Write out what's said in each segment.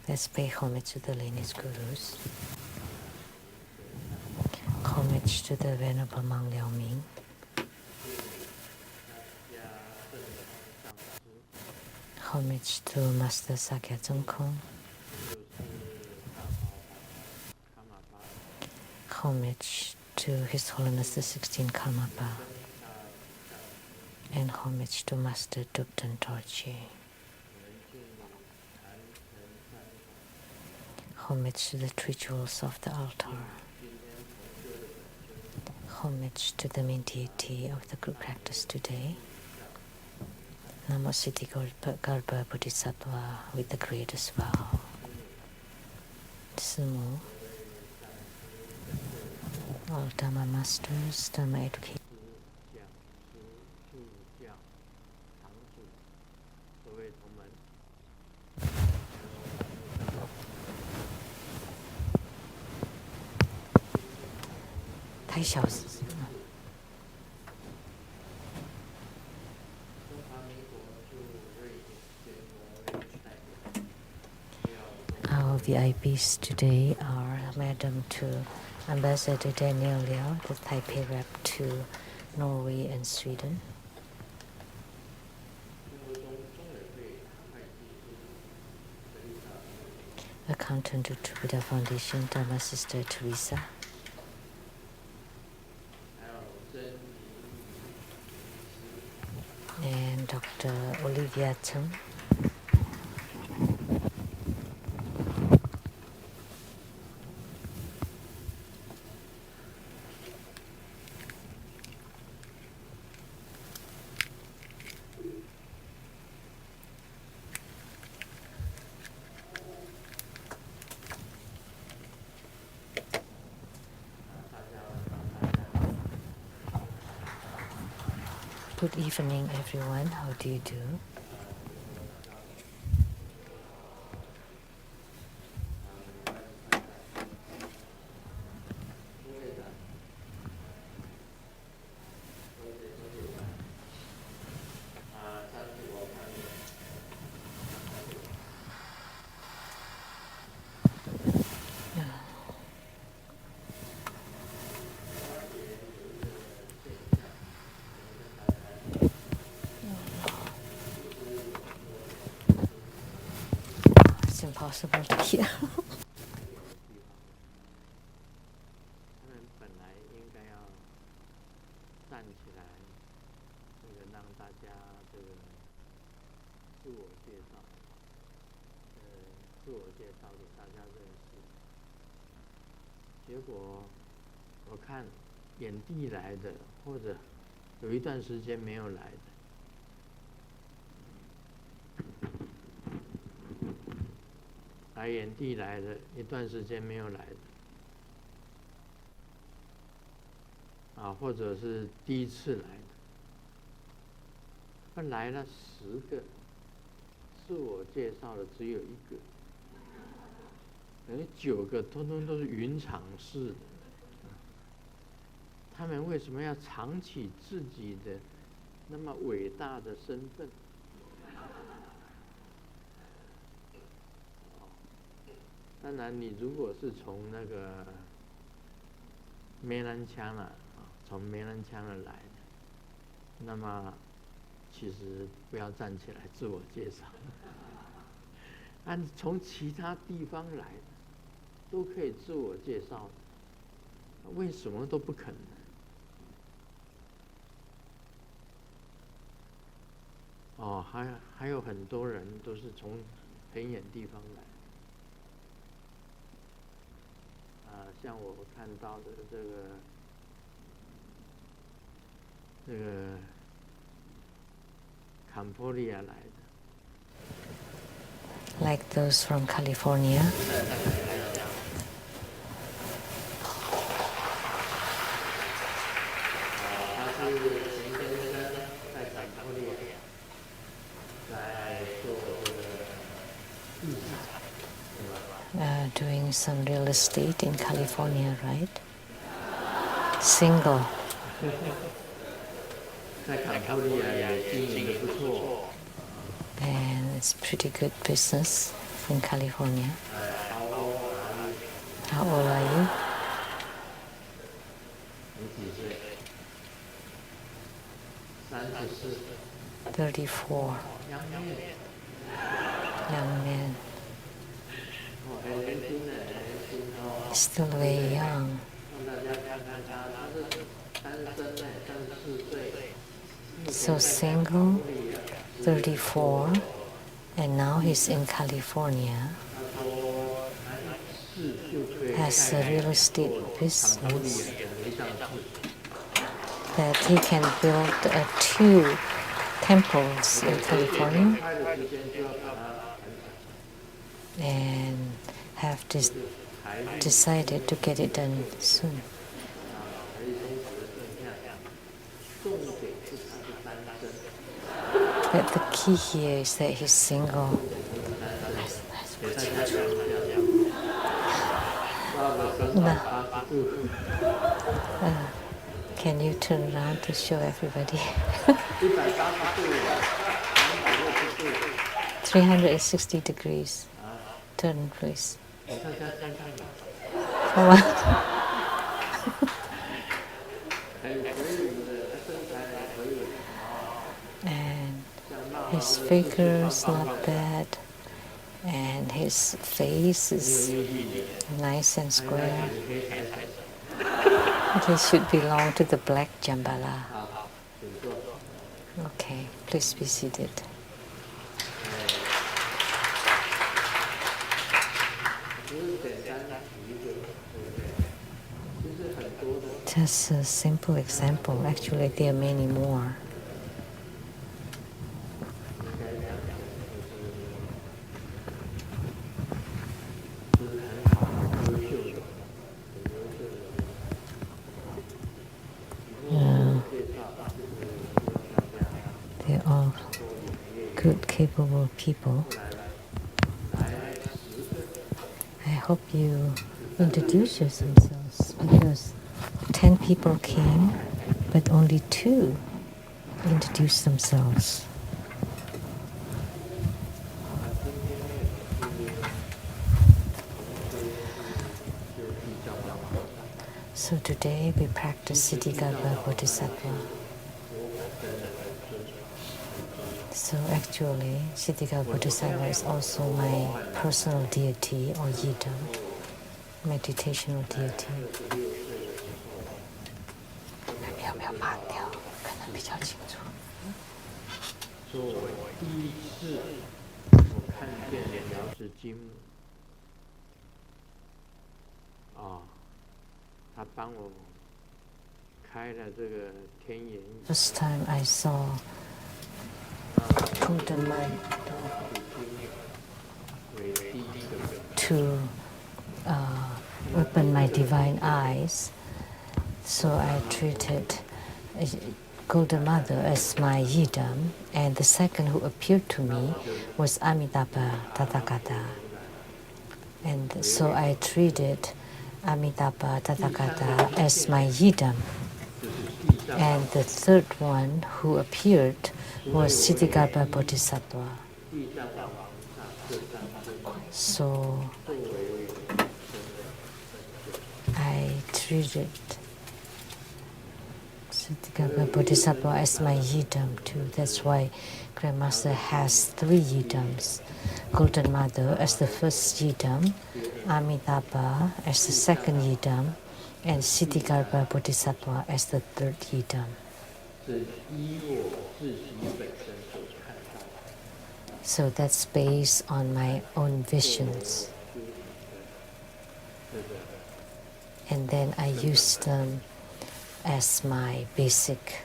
Let's pay homage to the lineage gurus. Homage to the Venerable Monk Liao Ming. Homage to Master Sakya Zhengkong. Homage to His Holiness the 16th Karmapa. And homage to Master Dukten Dorje. Homage to the three jewels of the altar. Homage to the main deity of the group practice today. Namo Siddhi Garbha Bodhisattva with the greatest vow. Sumo. All Dhamma masters, Dhamma educators. 太小。Our VIPs today are Madam to Ambassador Daniel Liao, the Taipei rep to Norway and Sweden. Accountant to Buddha Foundation, Dharma Sister Teresa. And Dr. Olivia Chung. Good evening, everyone. How do you do? Impossible to hear. 他们本来应该要站起来，让大家这个自我介绍，自我介绍给大家认识。结果我看眼地来的，或者有一段时间没有来的。 来眼地来的，一段时间没有来的，或者是第一次来的，他来了10个，自我介绍的只有1个，9个通通都是云场式的。他们为什么要藏起自己的那么伟大的身份？ 当然，你如果是从那个梅兰腔了从梅兰腔而来的，那么其实不要站起来自我介绍。按从其他地方来的，都可以自我介绍的，为什么都不肯呢？还有很多人都是从很远地方来。 像我看到的这个Cambodia 来的 ，like those from California. 他是前先生在Cambodia在做这个地产。 Doing some real estate in California, right? Single. 在Cambodia也经营得不错。 And it's pretty good business. in California. How old are you? 34. Young man. Still very young. So single, 34, and now he's in California. Has a real estate business that he can build 2 temples in California and have decided to get it done soon. But the key here is that he's single. Can you turn around to show everybody? 360 degrees. Turn, please. For what? And his figure's not bad. And his face is nice and square. He should belong to the black Jambala. Okay, please be seated. Just a simple example. Actually, there are many more. They're all good, capable people. I hope you introduce yourselves because 10 people came, but only 2 introduced themselves. So today we practice Siddhigarbha Bodhisattva. So actually, Siddhigarbha Bodhisattva is also my personal deity or yidam, meditational deity. 要不要拔掉？可能比较清楚。作为第一次，我看见了是金母他帮我开了这个天眼。First time I saw Golden Mother to open my divine eyes, so I treated Golden Mother as my yidam, and the second who appeared to me was Amitabha Tathagata. And so I treated Amitabha Tathagata as my yidam. And the third one who appeared was Siddhigarbha Bodhisattva. So I treated Siddhigarbha Bodhisattva as my yidam too. That's why Grandmaster has 3 yidams. Golden Mother as the first yidam, Amitabha as the second yidam, and Siddhigarbha Bodhisattva as the third yidam. So that's based on my own visions. And then I use them as my basic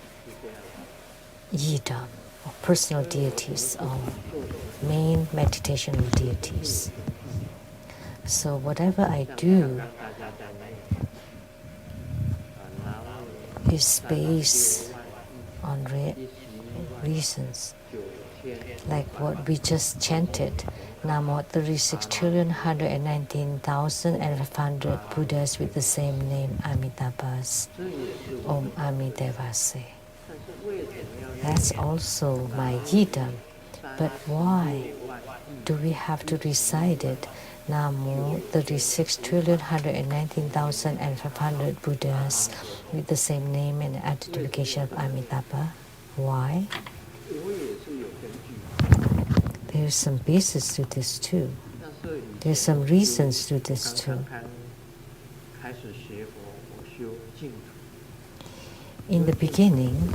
yidam, or personal deities, or main meditational deities. So whatever I do is based on reasons, like what we just chanted. Namo 36,119,500 Buddhas with the same name, Amitabhas. Om Amidevase. That's also my yidam. But why do we have to recite it? Namo 36,119,500 Buddhas with the same name and identification of Amitabha. Why? There's some basis to this too. There's some reasons to this too. In the beginning,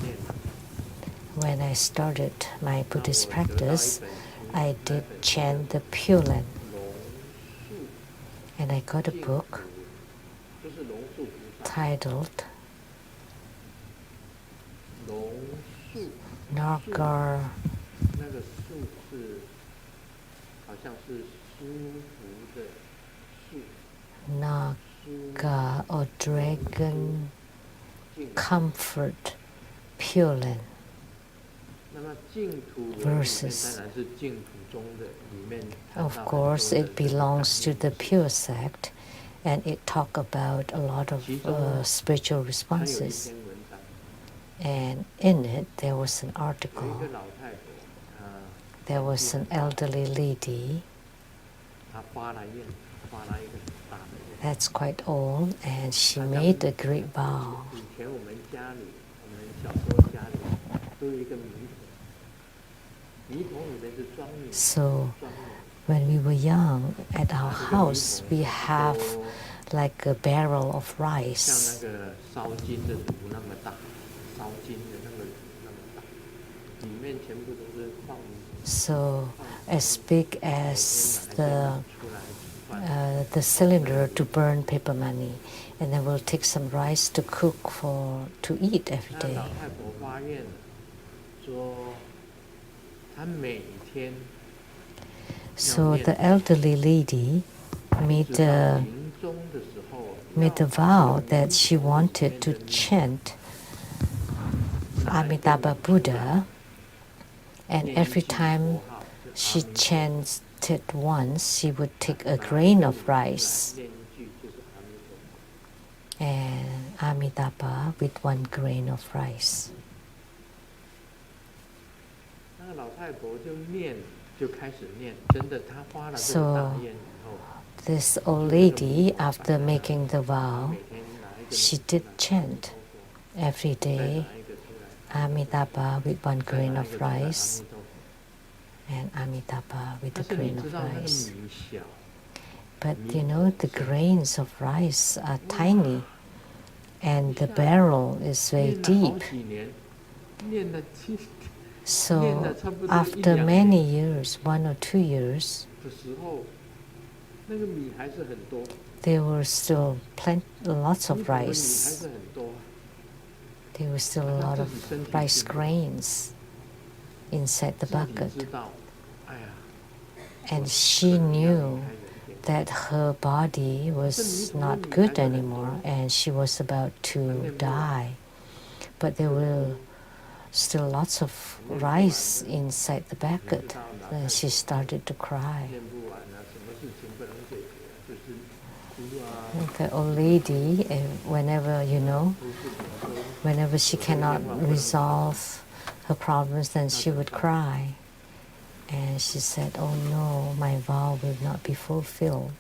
when I started my Buddhist practice, I did chant the Pure Land. And I got a book titled Nagar Naga or Dragon Comfort Pure Land verses. Of course, it belongs to the Pure sect, and it talks about a lot of spiritual responses. And in it, there was an article. There was an elderly lady that's quite old, and she made a great vow. So, when we were young, at our house, we have like a barrel of rice. So, as big as the cylinder to burn paper money, and then we'll take some rice to cook to eat every day. So the elderly lady made a vow that she wanted to chant Amitabha Buddha, and every time she chanted once, she would take a grain of rice and Amitabha with 1 grain of rice. So this old lady, after making the vow, she did chant every day Amitabha with 1 grain of rice and Amitabha with a grain of rice. But you know, the grains of rice are tiny and the barrel is very deep. So after many years, 1 or 2 years, there were still lots of rice. There were still a lot of rice grains inside the bucket. And she knew that her body was not good anymore and she was about to die. But there were still lots of rice inside the bucket. And she started to cry. The old lady, whenever she cannot resolve her problems, then she would cry. And she said, "Oh no, my vow will not be fulfilled."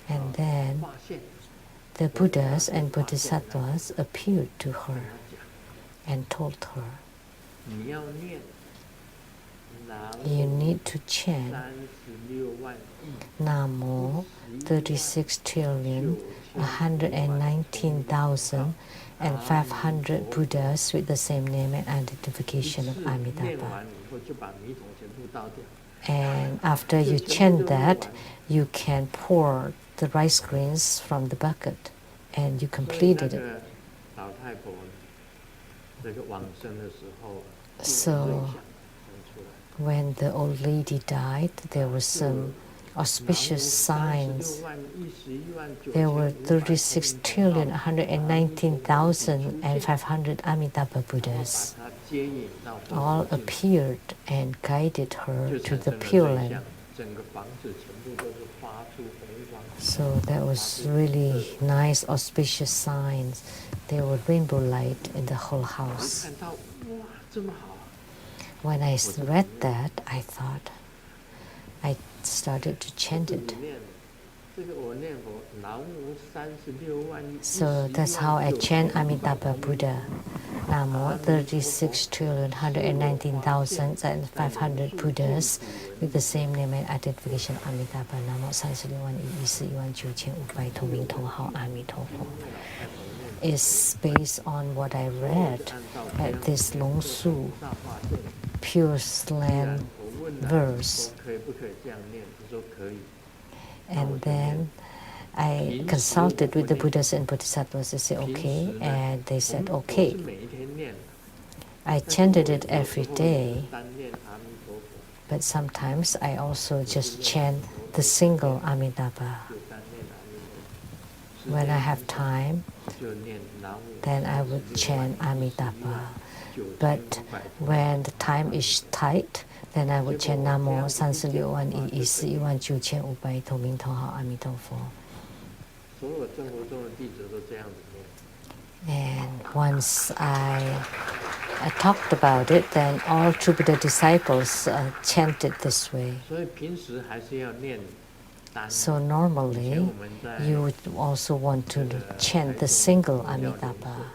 And then the Buddhas and Bodhisattvas appeared to her and told her, "You need to chant Namo 36,119,500 Buddhas with the same name and identification of Amitabha. And after you chant that, you can pour the rice grains from the bucket, and you completed it." So when the old lady died, there were some auspicious signs. There were 36,119,500 Amitabha Buddhas. All appeared and guided her to the Pure Land. So that was really nice, auspicious signs. There were rainbow light in the whole house. 这么好啊。 When I read that, I thought, I started to chant it. So that's how I chant Amitabha Buddha. Namo 36,119,500 Buddhas with the same name and identification Amitabha. Namo 36,114,500同名同号阿弥陀佛 is based on what I read at this Long Su Pure Slam verse. And then I consulted with the Buddhas and Bodhisattvas. They said okay, and they said okay. I chanted it every day, but sometimes I also just chant the single Amitabha. When I have time, then I would chant Amitabha. But when the time is tight, then I would chant Namo 36,114,500同名同号阿弥陀佛. And once I talked about it, then all true Buddha disciples chanted this way. So normally, you would also want to chant the single Amitabha.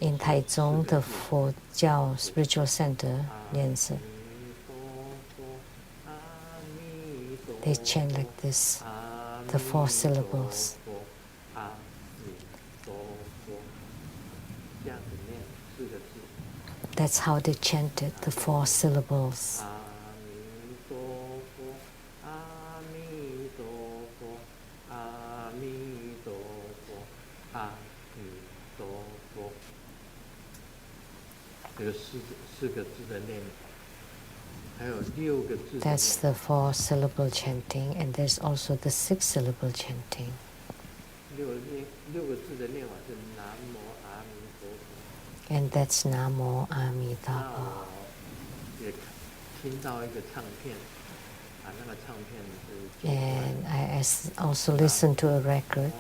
In Taichung, the Fojiao Spiritual Center, they chant like this, the 4 syllables. That's how they chanted the 4 syllables. That's the 4 syllable chanting, and there's also the 6 syllable chanting. And that's Namo Amitabha. And I also listened to a record.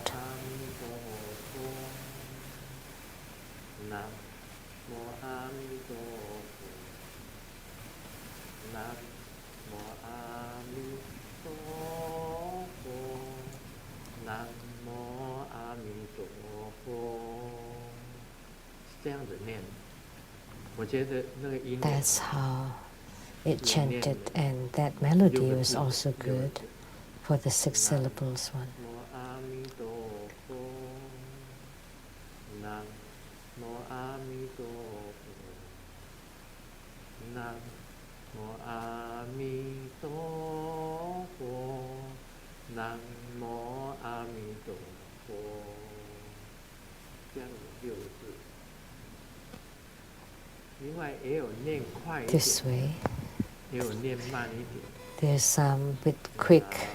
That's how it chanted, and that melody was also good for the 6 syllables one. This way, there's some with quick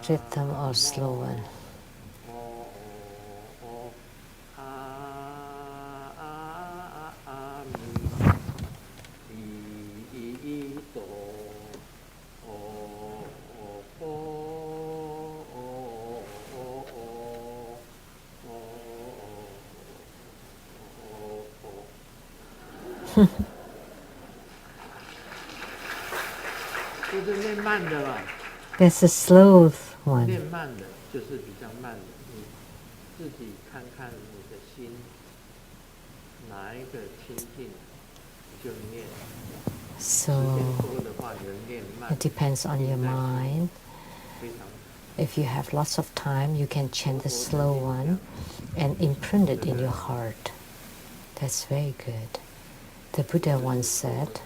rhythm or slow one. That's a slow one. So it depends on your mind. If you have lots of time, you can chant the slow one and imprint it in your heart. That's very good. The Buddha once said,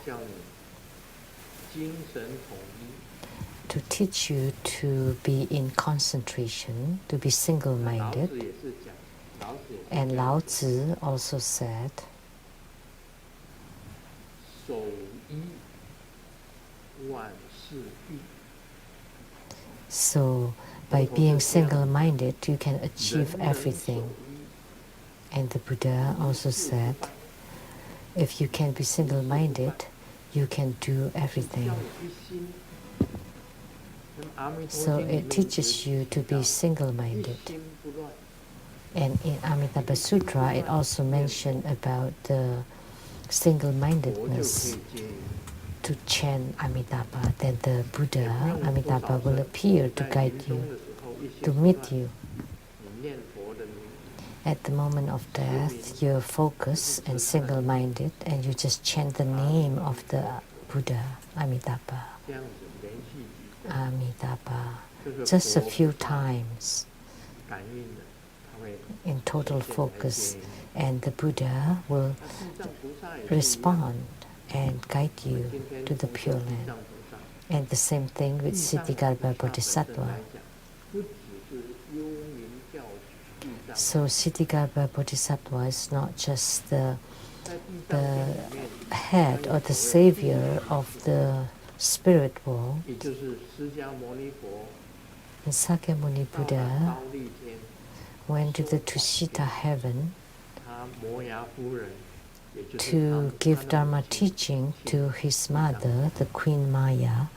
to teach you to be in concentration, to be single-minded. And Lao Tzu also said, so by being single-minded, you can achieve everything. And the Buddha also said, if you can be single-minded, you can do everything. So it teaches you to be single-minded. And in Amitabha Sutra, it also mentioned about the single-mindedness to chant Amitabha. Then the Buddha, Amitabha, will appear to guide you, to meet you. At the moment of death, you're focused and single-minded, and you just chant the name of the Buddha, Amitabha, Amitabha, just a few times in total focus, and the Buddha will respond and guide you to the Pure Land. And the same thing with Siddhigarbha Bodhisattva. So Siddhigarbha Bodhisattva is not just the head or the savior of the spirit world. And Sakyamuni Buddha went to the Tushita heaven to give Dharma teaching to his mother, the Queen Maya,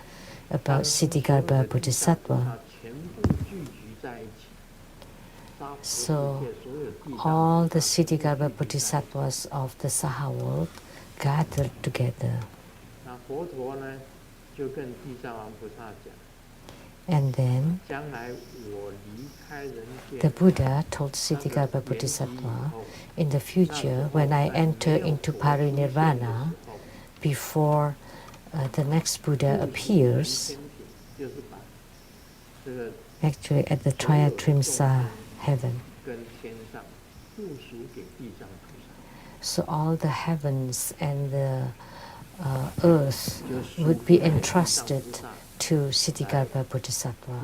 about Siddhigarbha Bodhisattva. So all the Siddhigarbha Bodhisattvas of the Saha world gathered together. And then the Buddha told Siddhigarbha Bodhisattva, in the future, when I enter into parinirvana, before the next Buddha appears, actually at the Trayatrimsa heaven. So all the heavens and the earth would be entrusted to Siddhigarbha Bodhisattva.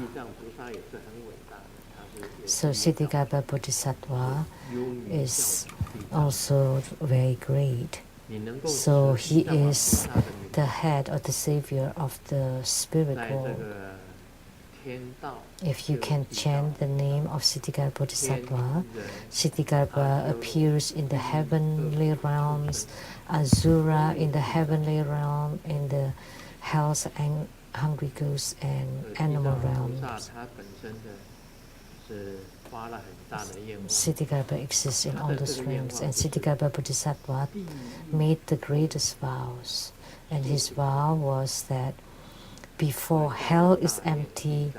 So Siddhigarbha Bodhisattva is also very great. So he is the head or the savior of the spirit world. If you can chant the name of Siddhigarbha Bodhisattva, Siddhigarbha appears in the heavenly realms, Asura in the heavenly realm, in the hells and hungry ghosts and animal realms. Siddhigarbha exists in all those realms, and Siddhigarbha Bodhisattva made the greatest vows. And his vow was that before hell is empty,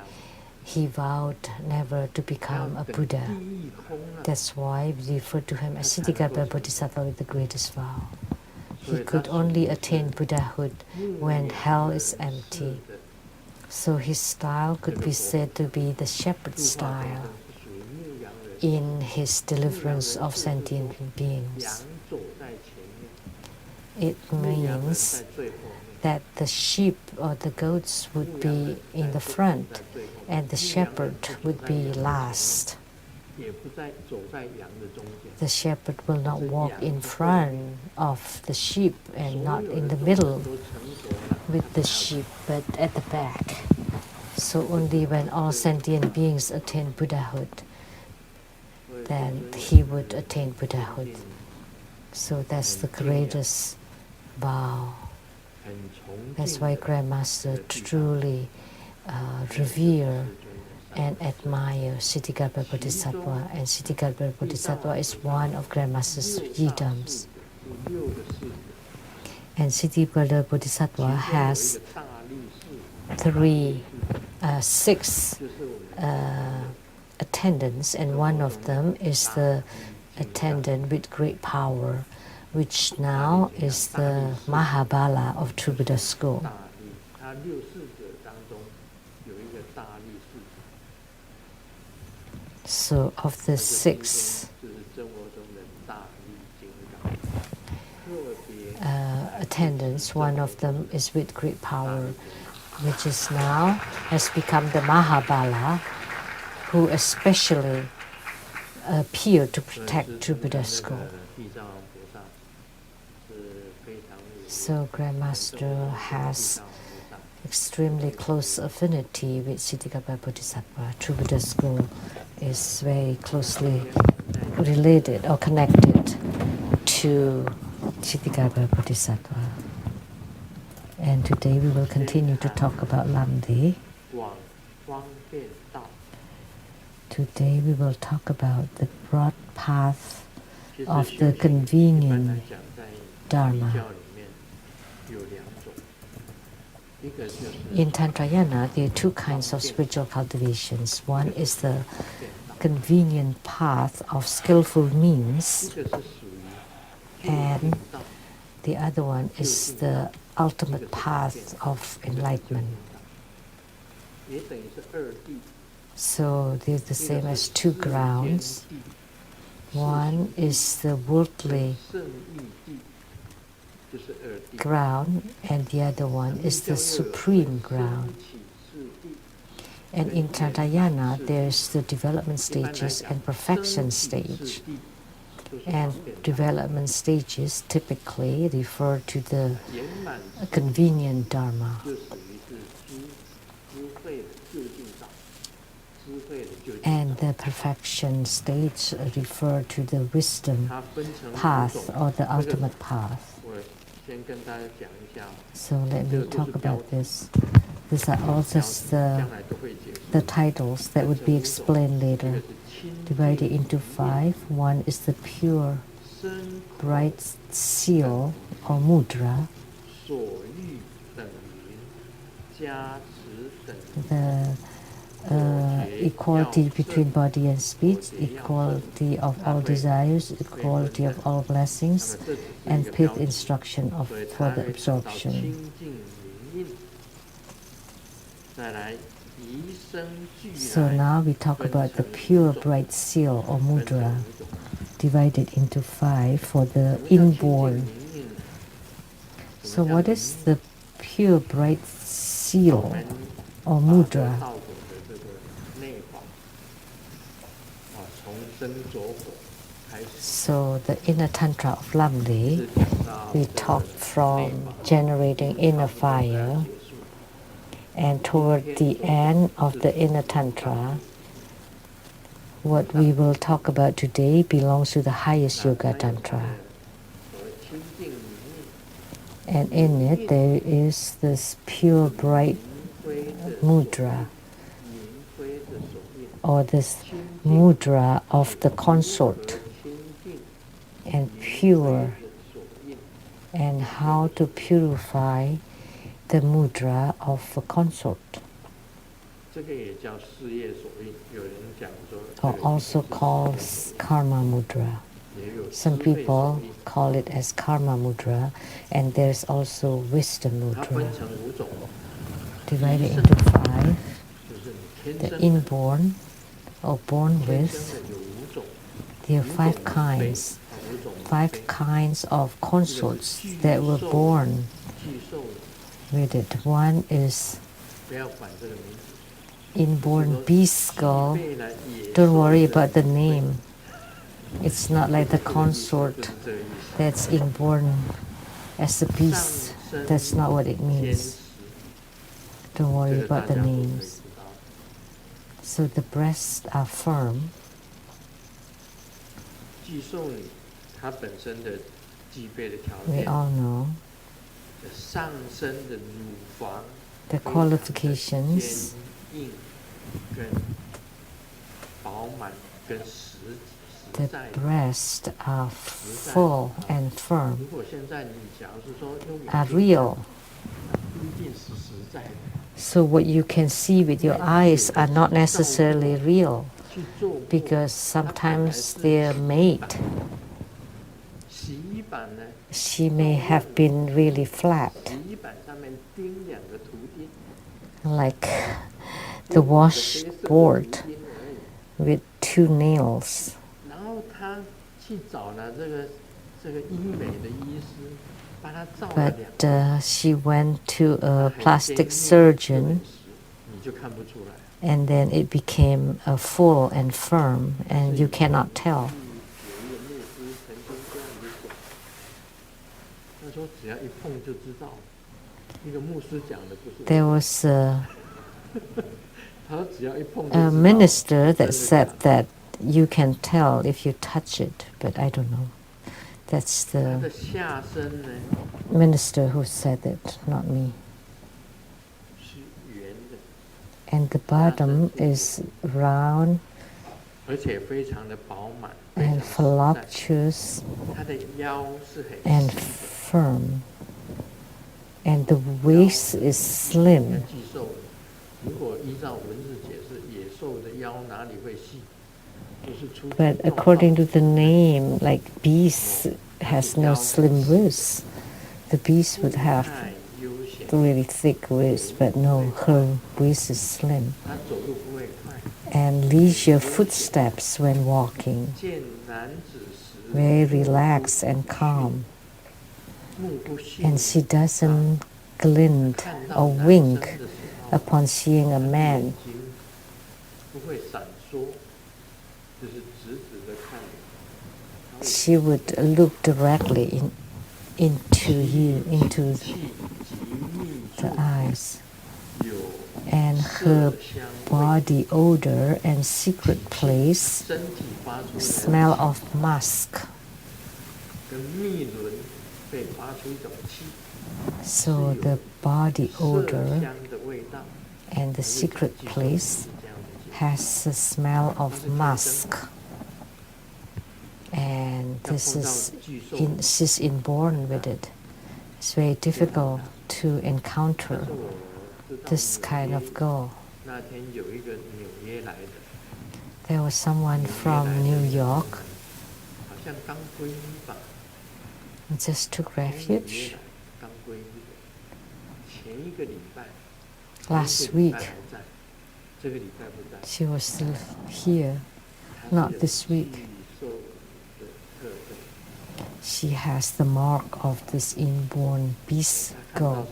he vowed never to become a Buddha. That's why we refer to him as Siddhigarbha Bodhisattva with the greatest vow. He could only attain Buddhahood when hell is empty. So his style could be said to be the shepherd style in his deliverance of sentient beings. It means that the sheep or the goats would be in the front and the shepherd would be last. The shepherd will not walk in front of the sheep and not in the middle with the sheep, but at the back. So only when all sentient beings attain Buddhahood, then he would attain Buddhahood. So that's the greatest vow. That's why Grandmaster truly revere and admire Siddhigarbha Bodhisattva, and Siddhigarbha Bodhisattva is one of Grandmaster's yidams. And Siddhigarbha Bodhisattva has six attendants, and one of them is the attendant with great power, which now is the Mahabala of True Buddha School. So of the six attendants, one of them is with great power, which is now has become the Mahabala, who especially appeared to protect True Buddha School. So Grandmaster has extremely close affinity with Siddhigarbha Bodhisattva. True Buddha School is very closely related or connected to Siddhigarbha Bodhisattva. And today we will continue to talk about Lamdre. Today we will talk about the broad path 其实 of 修 the 行一般来 convenient 讲，在密 Dharma. 教里面有两种，一个就是 In Tantrayana, there are two kinds of 方便 spiritual cultivations. One 一个 is 是 the 方便道， convenient path of skillful 一 means, 个是属于究 and 竟道， the other one 究 is 竟道， the 一个 ultimate 是方便 path 道， of 一个是究 enlightenment. 竟道，也等于是二谛， So they're the 一个 same 是 as two 世间 grounds. 谛，世 One 俗谛， is the 跟 worldly 圣义谛，就是二谛。 ground, and the other 那 one 密 is 教 the 又有分 supreme ground. 升起次第 And 跟 in 圆满 Tantrayana, 次第。 there's the development 一般来 stages 讲， and 升 perfection 起次 stage. 第都是 And 方便道， development stages typically refer to the 圆满次第 convenient Dharma. 就属于是知慧的究竟道，知慧的究竟 And 道。 the perfection stage refer to the wisdom 它分成五 path 种， or the 这个 ultimate path. 我先跟大家讲一下， So let 这 me 个就 talk 是标 about 题， this. These are all 标 just 题 the 将来都会解 the 释。 titles that 分 would 成 be 五种， explained 一个 later, 是清 divided 净 into 明 5. One is the pure 深刻 bright seal or mudra, 所欲等云，加持等云， the equality between body and speech, equality of all desires, equality of all 那 blessings, 么这只是一 and 个标 fifth 题， instruction of 所以 for 它 the 会讲到 absorption. 清净明印，再来宜生俱 So 来， now we talk 分 about the 成 pure 五种， bright seal or 分成 mudra, 五种。 divided into 5 for 什 the 么叫清净 inborn. 明印呢？什 So 么叫 what 明 is 印？ the pure bright 我 seal 们 or 把这个 mudra? 道果的这个内法从生着火开始， So the inner tantra of 是 Lamdre, 讲到 we 这个 talk 内 from 法， generating 差 inner 不多快要 fire, 结束。 and toward the end of the inner tantra, what we will talk about today belongs to the highest yoga tantra. And in it there is this pure bright mudra, or this mudra of the consort, and pure, and how to purify the mudra of a consort, 这个也叫事业所印，有人讲说 or 这个 also 是 called 事业所 karma mudra. 印，也有 Some 智慧所 people 印。 call it as karma mudra, and there's also wisdom 它分 mudra, 成五种， divided into 5. 就是你天 The 生的， inborn, or born 天生 with, 的有五种， there are 五 5种门辈， kinds, 五种门 5 辈， kinds of 一个 consorts 是具 that were 受 born 具受， with it. One is 不要管这个名字， inborn beast skull. 具备了野 Don't 兽 worry 的 about the 门辈 name. It's not like the 这个意思， consort 就是这个意思。 that's inborn as a 上 beast. 升 That's not what it 天 means. 使， Don't 这 worry 个大 about the 家都可以 names. 知道。 So the breasts are firm. 寄送你，它本身的具备的条 We 件， all know 上升的乳房 the 非常的 qualifications. 坚硬、跟饱满、跟实 The 在的。 breasts are full and 如 firm, 果现在你假如是说用 are 眼睛 real. 看，不一定是实在的。 So what you can see with your eyes are not necessarily real, 去做过 because 它本来 sometimes 是 they're 洗衣 made. 板，洗衣板呢， She may have been really flat, 洗衣板上面钉两个图钉， like 钉 the 两个黑色的图 washboard 钉而已。 with 2 nails. 然后他去找了这个医美的医师，帮他照了 But 两个， she went to 它 a 很 plastic 坚硬 surgeon, 很实你就看不出来。 and then it became full and firm, and you cannot tell. 有一个牧师曾经这样子讲，他说只要一碰就知道。一个牧师讲的不是我， There was a 他说只要一碰就知道。 minister 真的 that 假 said 的 that you can tell if you touch it, but I don't know. That's 他 the 的下身呢 minister who said it, not me. 是圆的， And the bottom is round and voluptuous and firm, and the waist is slim. But according to the name, like beast has no slim waist. The beast would have really thick waist, but no, her waist is slim. And leisure footsteps when walking, very relaxed and calm. And she doesn't glint or wink upon seeing a man. She would look directly into you, into the eyes. And her body odor and secret place, smell of musk. So the body odor and the secret place has the smell of musk. And this is, she's inborn with it. It's very difficult to encounter this kind of girl. There was someone from New York and just took refuge. Last week, she was still here, not this week. She has the mark of this inborn beast girl.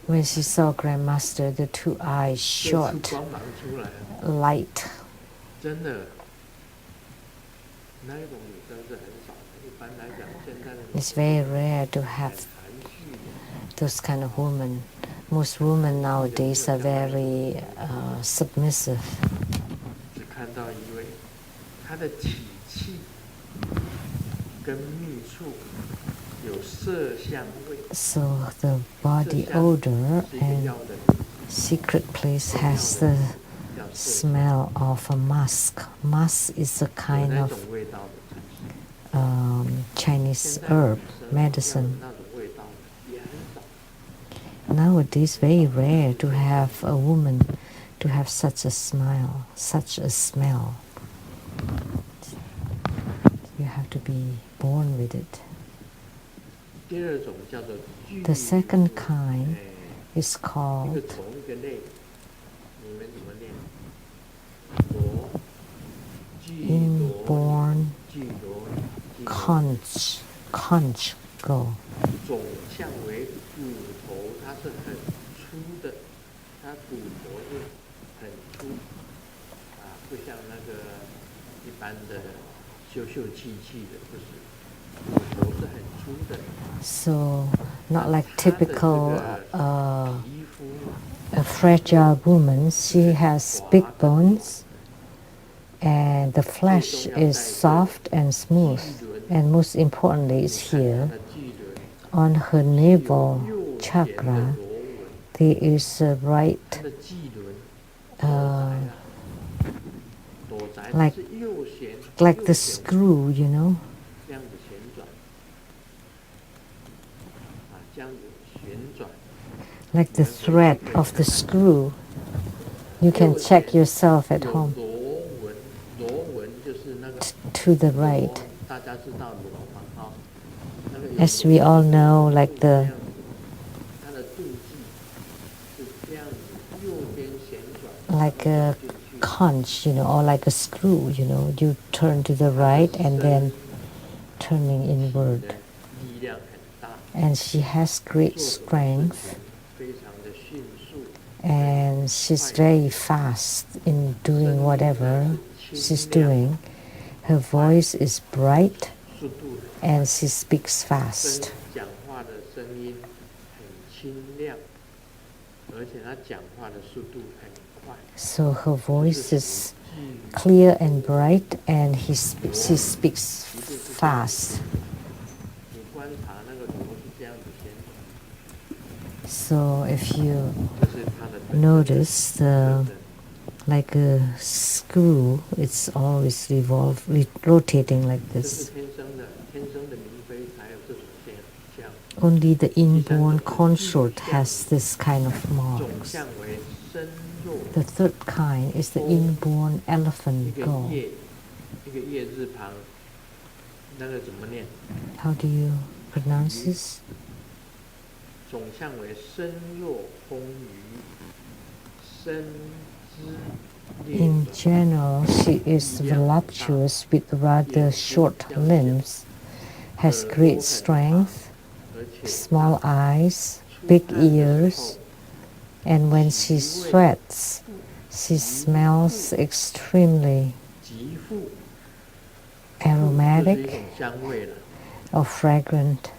When she saw Grandmaster, the two eyes shot light. It's very rare to have those kind of women. Most women nowadays are very submissive. So the body odor and secret place has the smell of a musk. Musk is a kind of Chinese herb, medicine. Nowadays, very rare to have a woman to have such a smell, such a smell. You have to be born with it. The second kind is called inborn conch girl. So, not like typical a fragile woman. She has big bones, and the flesh is soft and smooth. And most importantly, is here on her navel chakra. There is a right, like the screw, you know. Like the thread of the screw. You can check yourself at home. To the right. As we all know, like the like a conch, you know, or like a screw, you know. You turn to the right and then turning inward. And she has great strength. And she's very fast in doing whatever she's doing. Her voice is bright and she speaks fast. So her voice is clear and bright and she speaks fast. So if you notice like a screw, it's always rotating like this. Only the inborn consort has this kind of marks. The third kind is the inborn elephant gull. How do you pronounce this? In general, she is voluptuous with rather short limbs, has great strength, small eyes, big ears, and when she sweats, she smells extremely aromatic or fragrant.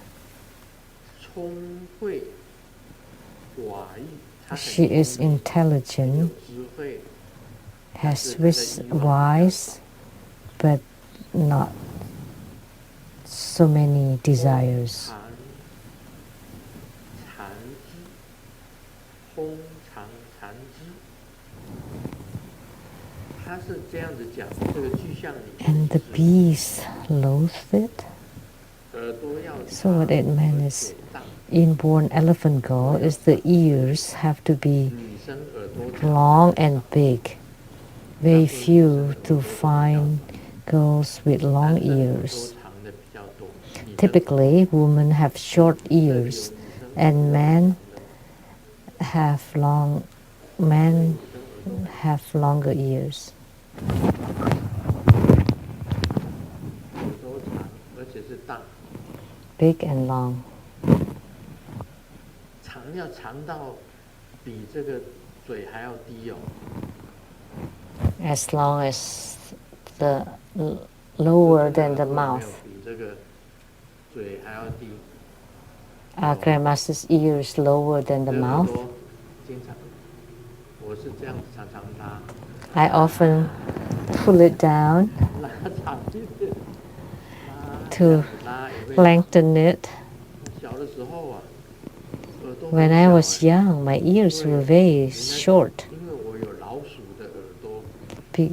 She is intelligent, wise, but not so many desires. And the bees loathed it. So what it meant is, inborn elephant gull is the ears have to be long and big. Very few to find girls with long ears. Typically, women have short ears, and men have longer ears. Big and long. As long as the lower than the mouth. Our grandmaster's ear is lower than the mouth. I often pull it down to lengthen it. When I was young, my ears were very short.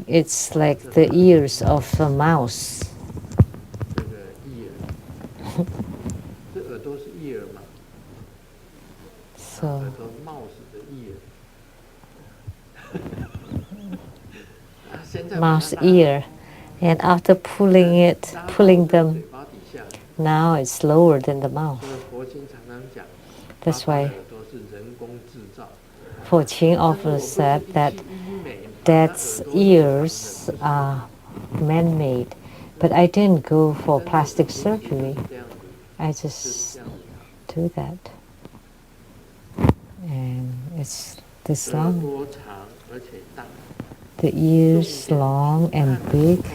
It's like the ears of a mouse. So, mouse ear. And after pulling them, now it's lower than the mouth. That's why Po Qing often said that Dad's ears are man-made. But I didn't go for plastic surgery. I just do that. And it's this long. The ears long and big.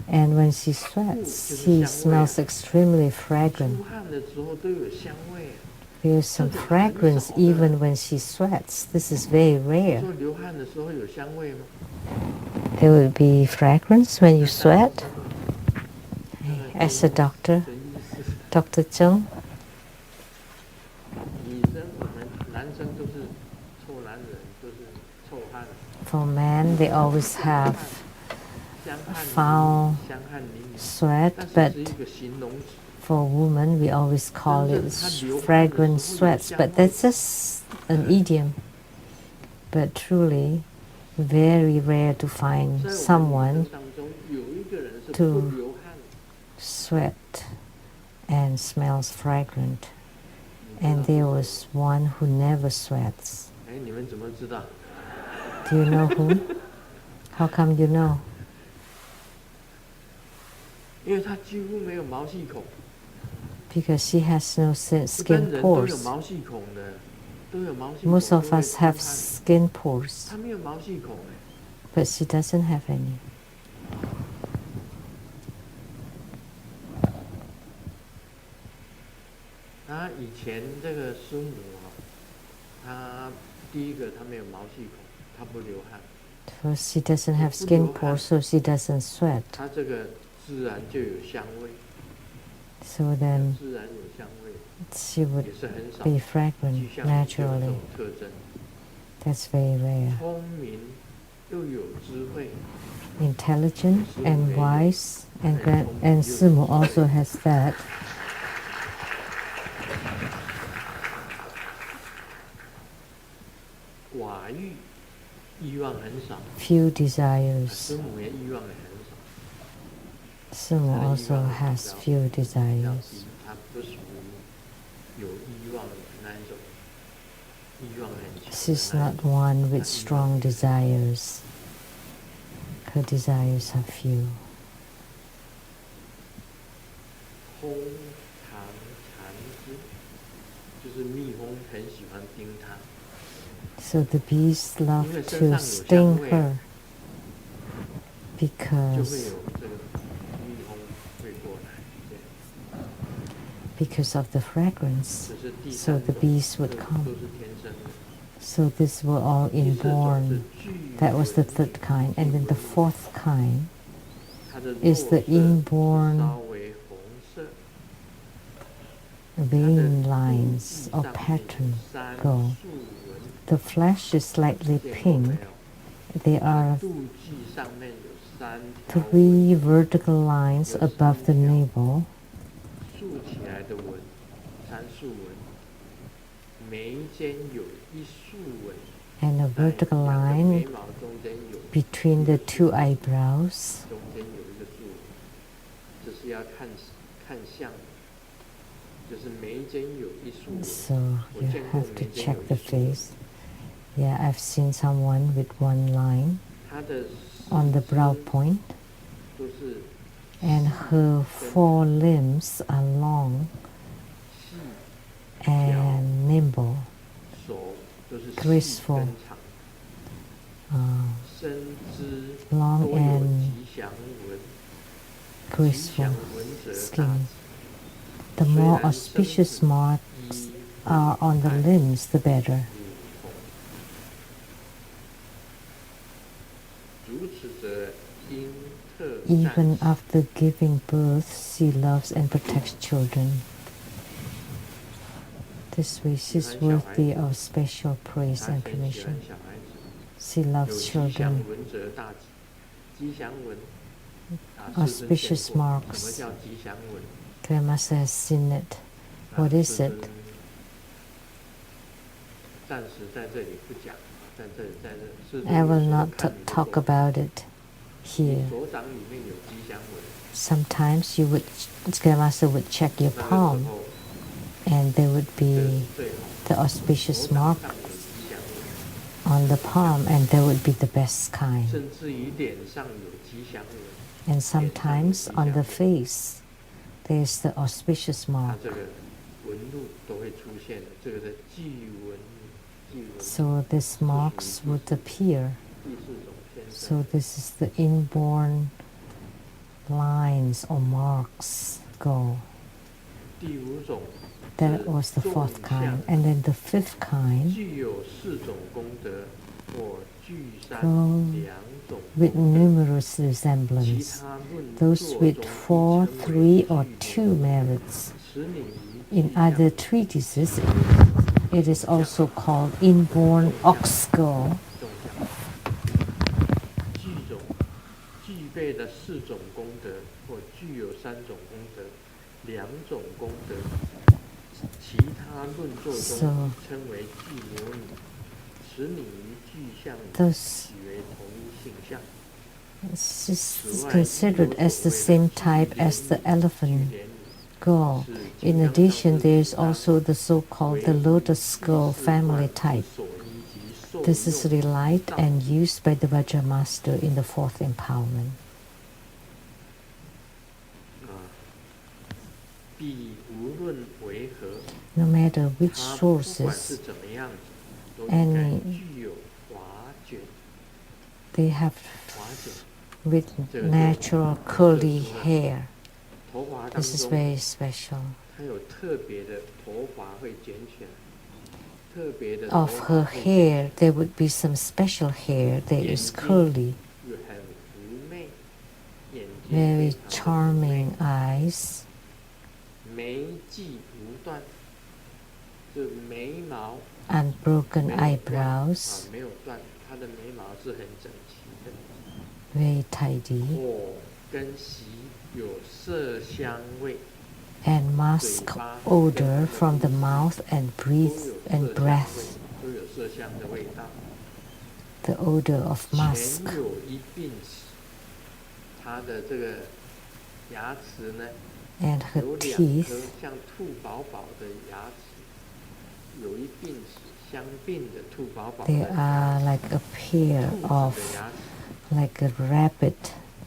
And when she sweats, she smells extremely fragrant. There's some fragrance even when she sweats. This is very rare. There will be fragrance when you sweat. As a doctor, Dr. Chung, for men, they always have foul sweat, but for women, we always call it fragrant sweats. But that's just an idiom. But truly, very rare to find someone to sweat and smells fragrant. And there was one who never sweats. Do you know whom? How come you know? Because she has no skin pores. Most of us have skin pores, but she doesn't have any. First, she doesn't have skin pores, so she doesn't sweat. So then 自然有香味， she would 也是很少。 be 具 fragrant 象的这 naturally. 种特征， That's very rare. 聪明又有智慧， Intelligent 师母 and 也有， wise, 他 and 很聪明 and 又有 Sumo 智 also 慧， has that. 寡欲，欲望很少， Few 师 desires. 母也欲望也很少， Sumo 他的欲 also 望 has 比 few 较 desires. 低，他不属于有欲望的那一种，欲望很强的 She's 那一 not 种， one 他 with 欲 strong 望很少。 desires. Her desires are few. 蜂糖缠枝，就是蜜蜂很喜欢叮它， So the bees 因 love 为身 to 上有 sting 香味， her 就会 because 有这个蜜蜂会过来，这样。 because of the fragrance. 这是第 So 三 the 种， bees 都 would come. 是天生的。 So these were all 第四种是 inborn. 巨 That was the 纹 third kind. And then the 巨纹 fourth kind 它的 is 肉 the 色是 inborn 稍微红色， vein lines 它 or 的肚脐上面有 pattern 3 go. 束纹， The flesh is slightly 见过 pink. 没有？ There 它 are 肚脐上面有3条纹， 3 vertical lines 有 above 3 the 条 navel 竖起来的纹，3束纹，眉间有1束纹， and a 在 vertical 2个 line 眉毛中间有 between the 2 eyebrows. 中间有1个束纹，这是要看相的，就是眉间有1束纹。 So 我 you 见过 have to 眉间 check 有 the 1束纹， face. Yeah, I've seen someone with 1 line 它的 on the 4 brow 肢 point, 都是 and her 4 limbs are long 细， and nimble, 手都是细 graceful, 跟长， 身肢 long 多有 and 吉祥纹，吉 graceful 祥纹则大 skin. 吉。 The 虽 more 然 auspicious 身子 marks 衣 are on the 爱 limbs, the better. 如此者，因特 Even 善 after giving birth, she loves and protects children. This wish is worthy of special 他 praise and 很喜欢 permission. 小孩子， She 有 loves 吉祥 children. 纹则大吉。吉祥纹啊， Auspicious 师尊见过 marks 什么叫吉祥纹？ Grandmaster has seen it. What is 师 it? 尊暂时在这里不讲，在这里，在这。师尊 I 有 will 时候 not 看你的 talk 手， about it 你 here. 手掌里面有吉祥纹， Sometimes Grandmaster would check your 那个时 palm, 候 and there would 这是 be 最好。 the 手 auspicious 掌 mark 上有吉祥纹， on the palm, and there would be the best kind. 甚至于脸上有吉祥纹。 And sometimes on the face, there's the auspicious 它 mark. 这个纹路都会出现的，这个的巨纹，巨纹。 So these marks would appear. 第4种天生。 So this is the inborn lines or marks go. 第5种 That was the 4th kind. And then the 5th kind 具有4种功德或具善 go 2种 with 功德， numerous 其 resemblance. 他论 Those 作 with 中 4, 亦称为 3, or 具 2 有 merits. 此领于 In 具象 other treatises, it is also called inborn ox skull. 众相具备的4种功德，或具有3种功德、2种功德，其他论作中 So 亦称为具牛女。此领于具象里， Thus 即为同一性相。 this is considered as the same type as the elephant skull. In addition, there is also the so-called the lotus skull family type. This is relied and used by the Vajra master in the 4th empowerment. 必无论为何， No matter which 它不管是 sources, 怎么样子，都应该 any 具有华卷。 they have 华卷 with natural curly hair. 头发当 This is 中， very special. 它有特别的头发会卷起来，特别的 Of 头 her 发会 hair, there would be some special hair that is curly. You have 妩媚，眼睛 Very 非常的妩媚 charming eyes. ， 眼眉际无断，就眉毛 unbroken 没有断啊， eyebrows, 没有断，他的眉毛是很整齐的。 very tidy, 口跟息有色香味， and 嘴 musk 巴跟他 odor 的 from 呼 the 吸 mouth and 都 breath 有 and 色香味， breath, 都有色香的味道。 the odor of 前 musk, 有一鬓齿，他的这个牙齿呢 and her 有两颗 teeth, 像兔宝宝的牙齿，有一鬓齿相并的兔宝宝的 they 牙 are 齿， like a pair 兔子的 of 牙齿。 like a rabbit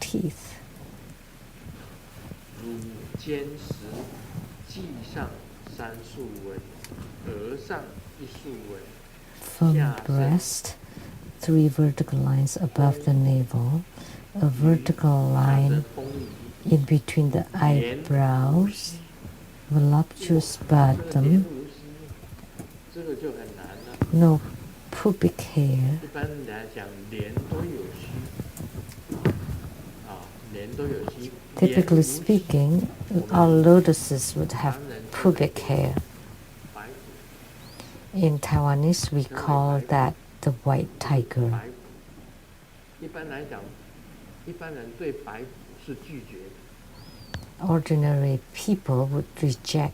teeth. 乳尖时髻上3竖纹，额上1竖纹， From 下身 breast, 3 vertical lines above the navel, a 鱼 vertical 象征 line 丰腴， in between the 连无 eyebrows, 息。 voluptuous 这个连 bottom, 无息，这个就很难了。 no pubic hair. 一般来讲，连都有须，啊，连都有须，连 Typically 无息。 speaking, 我 all 们 lotuses would 唐 have 人称为 pubic hair. 白虎， In Taiwanese, we 称为 call 白虎， that the white 就是 tiger. 白虎。一般来讲，一般人对白虎是拒绝的。 Ordinary people would reject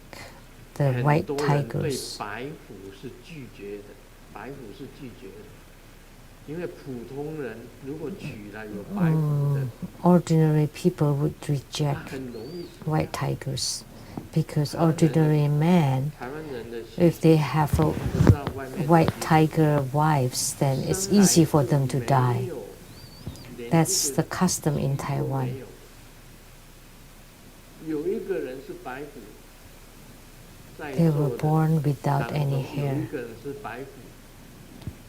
the 很 white 多人对 tigers. 白虎是拒绝的，白虎是拒绝的，因为普通人如果娶了有白虎的， Ordinary people would 他 reject 很容易死 white 掉。 tigers because 台湾人的 ordinary men, 台湾人的习 if 俗， they have 不知道外面的 white 习俗 tiger wives, then it's 生来 easy for 就 them to 没 die. 有，连一 That's 个 the custom in 须都 Taiwan. 没有。有一个人是白虎，在 They 座 were 的 born without 当中 any 有一 hair. 个人是白虎，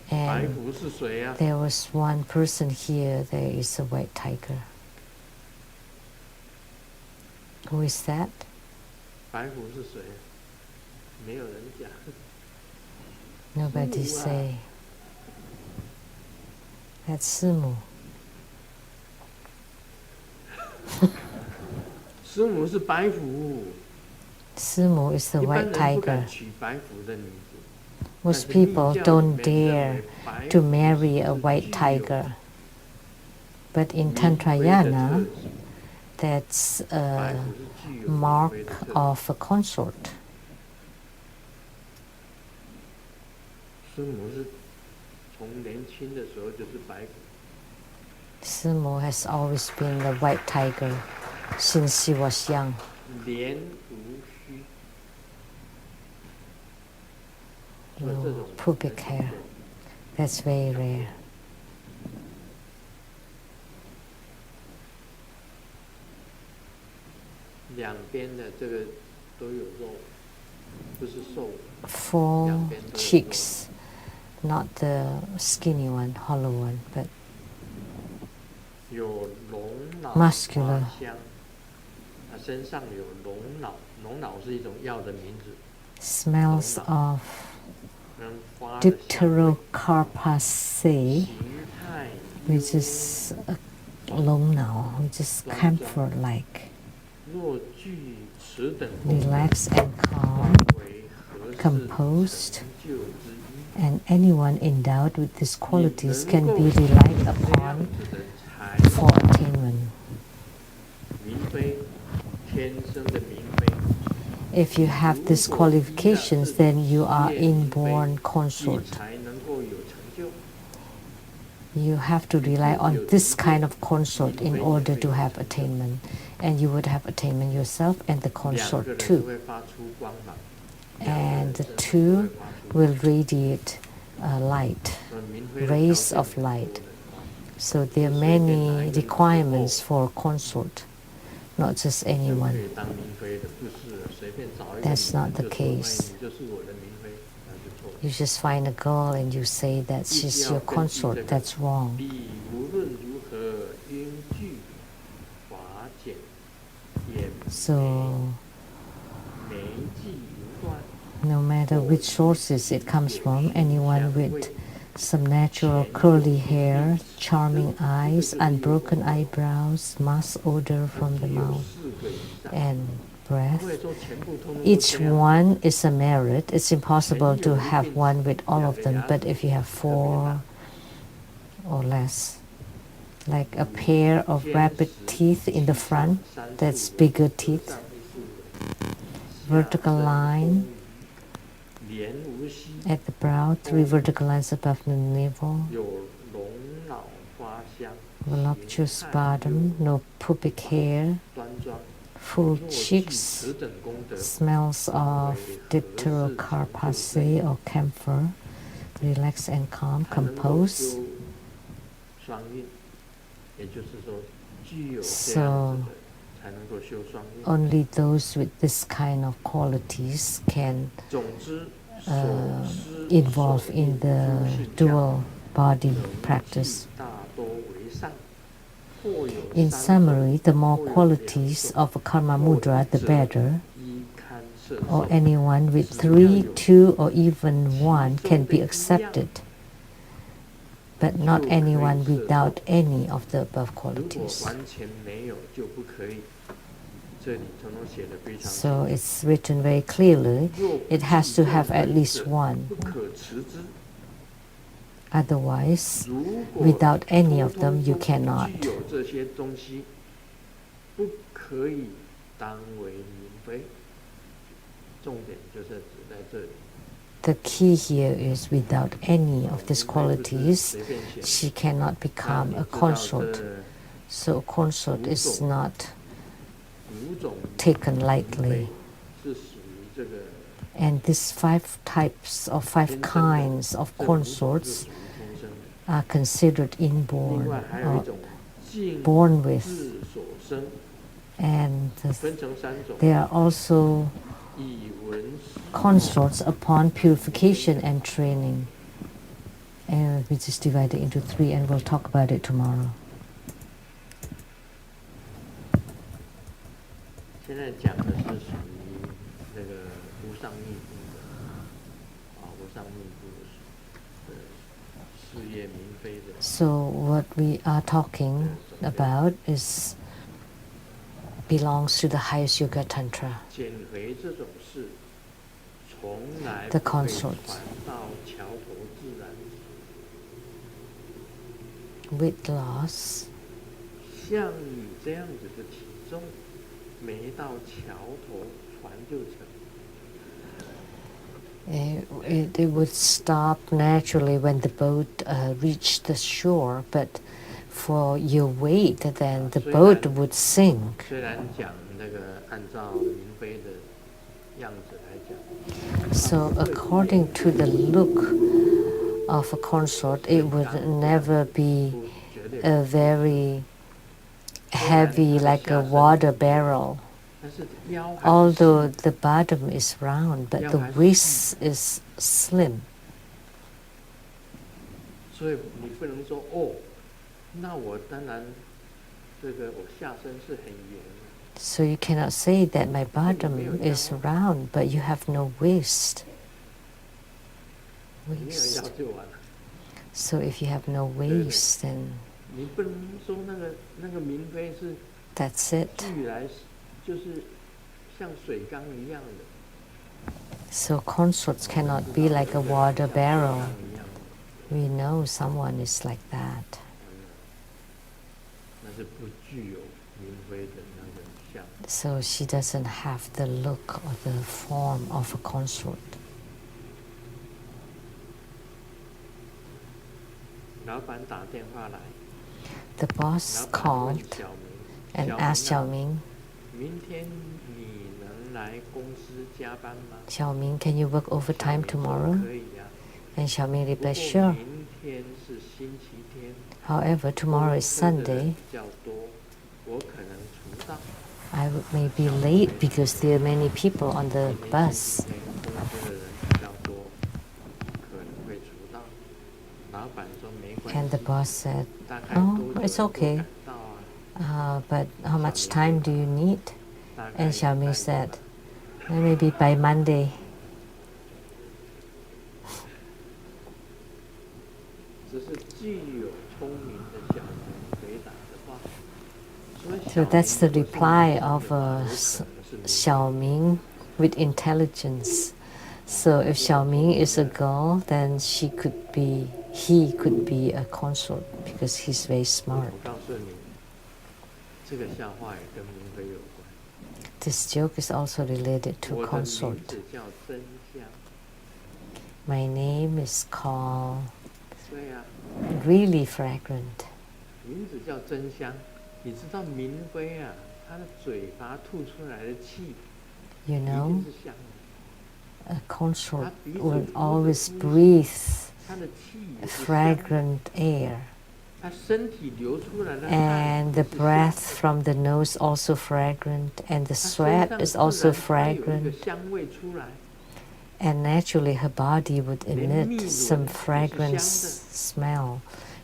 白 And 虎是谁啊？ there was one person here, there is a white tiger. Who is that? 白虎是谁？没有人讲。 Nobody 师母啊。 say. That's Simu. 师母是白虎， Simu is the 一般 white 人不敢 tiger. 娶白虎的女子。 Most 但是密 people 教里 don't 面认 dare 为白 to 虎 marry 是 a white 具有 tiger. But in 明妃的 Tantrayana, 特质， that's 白 a 虎是具有明 mark 妃的特质。 of a consort. 师母是从年轻的时候就是白虎， Simu has always been the white tiger since she was young. 连无须，所以 No 这种 pubic hair. That's very rare. 两边的这个都有肉，不是瘦的。 Full cheeks, not the skinny one, hollow one, but 有龙脑 Muscular 花香，身上有龙脑，龙脑是一种药的名字， smells of 跟花的香味， Dipterocarpaceae, 形态 which is a long now, which is camphor-like, 若具此等功能， relaxed and calm, 为合适 composed, 成就之一。 and anyone endowed with these qualities 你 can 能 be 够 relied 这样 upon 子的才 for attainment. 明妃，天生的明妃， If you have these qualifications, then you are inborn 你 consort. 才能够有成就。 You have to rely on this kind of consort in order to have attainment. And you would have attainment yourself and the 两个 consort 人都 too. 会发出光芒， And the 两个人身上都 two 会发出 will radiate light, 所以明妃的 rays 条件 of 很多 light. 的 So there are many requirements for consort, not just 就可 anyone. 以当明妃的，不是随便找一个 That's 女 not 人 the 就说，哎， case. 你就是我的明妃，那就错了。 You just find a girl and you say that 必须 she's 要 your 根据这 consort. 个 That's wrong. 彼无论如何，应具华简，眼 So 眉际无断， no matter which sources it comes from, anyone with some natural curly hair, charming eyes, unbroken eyebrows, musk odor from the 具有 mouth, 4个以上。 and breath. 不会说全部通通都 Each 这样。 one is a merit. It's impossible 全 to 有一 have 定 one with all 两 of 个 them, 牙 but 齿 if you have 特别 4 大， or less, like a pair of 尖 rabbit 石 teeth in the 气上 front, 三 that's 竖 bigger 纹， teeth. 上一竖纹，下 Vertical 正 line 丰腴，连无息， at the brow, 3 vertical lines above the navel, 有龙脑花香， voluptuous 形态 bottom, 又 no pubic hair, 端庄。 full 若具 cheeks, 此等功德， smells 当为 of 何事成就正 Dipterocarpaceae 业？ or camphor, relaxed and calm, 才能够 composed. 修双运，也就是说，具有这样子 So 的，才能够修双运。 only those with this kind of qualities can 总之，所思 involve 所 in 应 the 诸性相， dual body 能 practice. 记大多为善，或有 In 三 summary, 种， the more 或有两 qualities 种， of a karma 或 mudra, 一 the 者 better. 依堪摄 Or 受， anyone with 只要 3, 有 2, or even 其 1 can 中的 be 一样， accepted, but 就 not 可以 anyone 摄受。 without any of the above 如果 qualities. 完全没有，就不可以。这里统统写得非常清 So 楚。 it's written very clearly, 若不 it has 具 to 任 have 何 at 一 least 者， 1. 不可持之。 Otherwise, 如果 without any 通 of them, 通 you 都不 cannot. 具有这些东西，不可以当为明妃。重点就是指在这里。 The key here is without any of these 明妃不是 qualities, 随便写的。 she cannot 那 become 你 a 知道 consort. 这 So a consort 5 is 种 not 5种 taken 明 lightly. 妃是属于这个 And these 5 types or 5天生的， kinds of 这5种是 consorts 属于天生的。 are considered 另 inborn 外还有一 or 种静 born with. 自所生， And 分成3种， there are also 以文思 consorts upon purification and training. And which is divided into 3, and we'll talk about it tomorrow. 现在讲的是属于那个无上密部的，无上密部的事业明妃的。 So what we are talking about is belongs to the highest yoga tantra. 减肥这种事，从来 The 不会 consorts. 传到桥头自然直。 Weight loss, 像你这样子的体重，没到桥头船就沉。 it would stop naturally when the boat reached the shore, but for your weight, then the boat would sink. 虽然讲那个按照明妃的样子来讲， So according to the look of a consort, it would never be 绝对 a very heavy like a water barrel. 但是腰还是 Although 细 the bottom is round, but the waist is slim. 所以你不能说哦，那我当然这个我下身是很圆的。 So you cannot say that my bottom is round, but you have no waist. 你没有腰就完了。 So if you have no waist, then 你不能说那个明妃是 that's it. 据来就是像水缸一样的。 So consorts cannot be like a water 像水 barrel. 缸一样的 We know someone is like that. 那是不具有明妃的那个像。 So she doesn't have the look or the form of a consort. 老板打电话来， The boss 老板 called 问小明， and 小 asked 明啊 Xiao Ming, 明天你能来公司加班吗？ Xiao Ming, can you work 小 overtime 明说 tomorrow? 可以呀、 And Xiao Ming 不过 replied, sure. 明天是星期天， However, tomorrow is 公车的人 Sunday. 比较多，我可能迟到。 I may be late because there are many people on the 今天 bus. 星期天公车的人比较多，可能会迟到。老板说没关 And the 系， boss said, 大概 oh, 多久 it's 能够 okay. 赶到啊？ But how much time do you need? 大概 And Xiao 礼 Ming 拜 said, 五吧 maybe by Monday. 这是具有聪明的小人回答的话， So that's the reply of Xiaoming with intelligence. So if Xiaoming is a girl, then he could be a consort because he's very smart. This joke is also related to consort. My name is called really fragrant. 名字叫真香，你知道明妃啊，她的嘴巴吐出来的气， You 一 know, 定是香的。 a consort will always breathe 她的气也是香的， fragrant air. 她身体流出来的汗 And the 也是香 breath 的， from the nose also fragrant, and the 她身 sweat 上 is 自 also 然它有一个 fragrant. 香味出来， And naturally, her body would 连蜜 emit 轮 some 也是香 fragrance 的。 smell,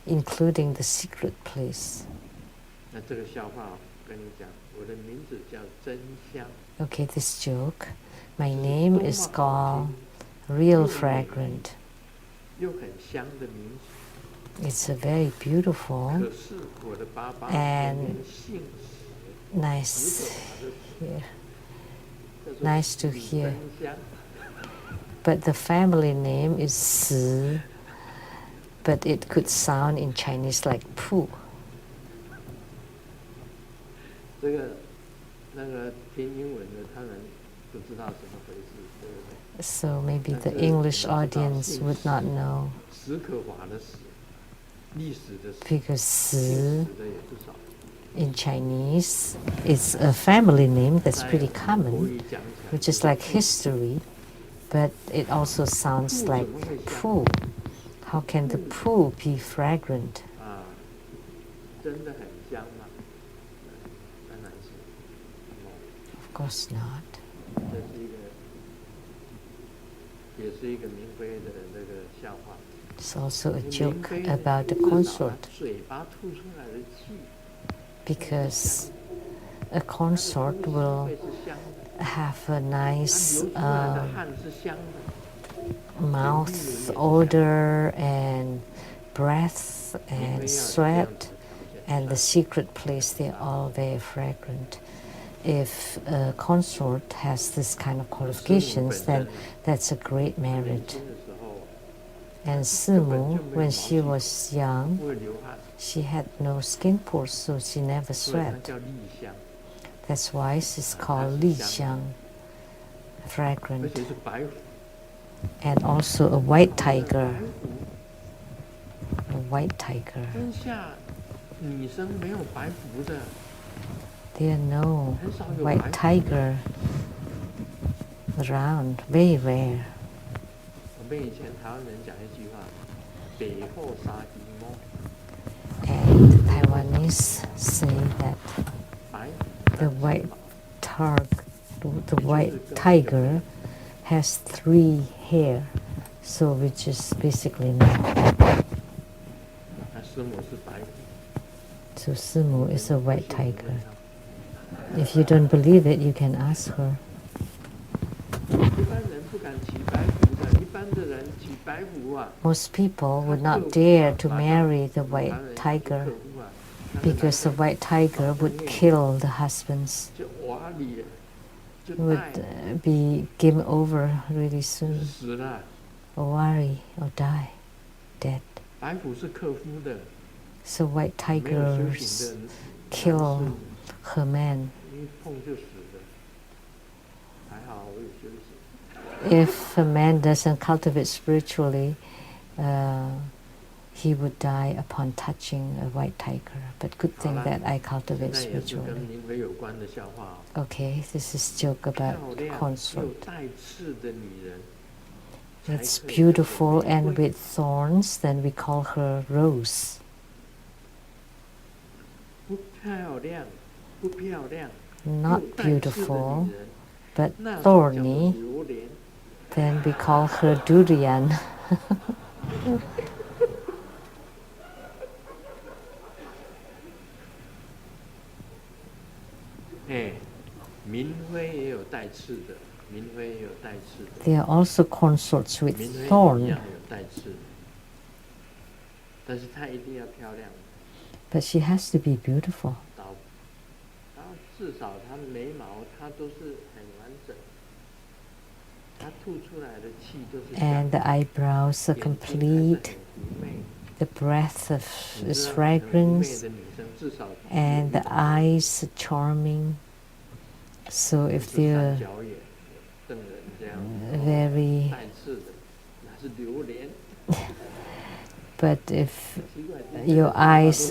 including the secret place. 那这个笑话跟你讲，我的名字叫真香， Okay, this joke. My 这是 name 多 is 么好 called 听， Real 又美 Fragrant. 又很香的名字。 It's a very beautiful, 可是我的爸爸 And 偏偏姓史， nice 死走他的死， here, 叫做 nice to 李 hear. 真香。 But the family name is Si, but it could sound in Chinese like Pu. 这个那个听英文的，他们不知道怎么回事，对不对？ So maybe the 但是 English 我们知道 audience 姓 would 史 not know 史可华的史，历史的史， because 姓 Si 史的也不少。 in Chinese is a family name that's 在 pretty 口 common, 语讲起来， which is like history, but it also sounds 布 like 怎么会香 Pu. How can the Pu be fragrant? 啊？真的很香吗？当然是。 Of course not. 这是一个，也是一个明妃的这个笑话。 It's also a 明 joke 妃 about the 至少 consort 她嘴巴吐出来的气， because a 她的 consort 呼吸 will 会是香的， have a 她 nice 流出来的汗是香的。 mouth odor and breath 明 and 妃要有这样 sweat 子的条件， and the secret place, they're all very fragrant. If a consort has this kind of 师母本 qualifications, 身 then 呢， that's a great 年 marriage. 轻的时候 And 根本 Simu, 就没有 when 毛 she 细 was young, 不会流汗， she had no skin pores, so she never 所以它 sweat. 叫丽香， That's why she's 它 called 是 Li 香 Xiang, 的，而 fragrant. 且是白虎。 And also a white 好的 tiger, 白虎 a white tiger. 天下女生没有白狐的， There are no 很少有 white 白狐的。 tiger around, very rare. 我们以前台湾人讲一句话：“北后杀鸡猫。 And the Taiwanese say that ”白 the 虎 white the white tiger has 3 hair, so which is basically no. 那师母是白虎。 So Simu is a white 不信你 tiger. 问她 If you don't believe it, you can ask her. 一般人不敢骑白虎的，一般的人骑白虎啊， Most people would 他 not 克 dare 夫 to 啊， marry the 马上 white 人家就 tiger 克夫啊，他的男 because the 人 white tiger would kill the husbands, 就瓦里就 would 爱 be game over really 就 soon, 死了。 or worry or die, dead. 白虎是克夫的， So white 没有修 tigers 行的男 kill 士 her man. 一碰就死的。还好我有修行。 If a man doesn't cultivate spiritually, he would die upon touching a white tiger. But good thing that I 现 cultivate 在也是跟 spiritually. 明妃有关的笑话哦。 Okay, this is joke 漂 about 亮又 consort. 带刺的女人，才 It's 可以叫做 beautiful 玫 and 瑰 with thorns, then we call her rose. 不漂亮，不漂亮， Not 又带刺的 beautiful, 女人， but 那就叫做 thorny, 榴莲。 then we call her durian. 哎，明妃也有带刺的，明妃也有带刺的， There are also consorts 明 with 妃一 thorn, 样有带刺的，但是她一定要漂亮， but she has to be beautiful. 到至少他眉毛它都是很完整，它吐出来的气就是 And the eyebrows are 眼睛还是 complete. 很妩媚。 The breath of 你 is 知道很妩媚 fragrance, 的女生至少有 and 一 the 种 eyes are charming. So 不 if 是三 they're 角眼瞪人这样 very, 带刺的，那是榴莲。 but if 奇怪，今天 your 的讲话都 eyes 是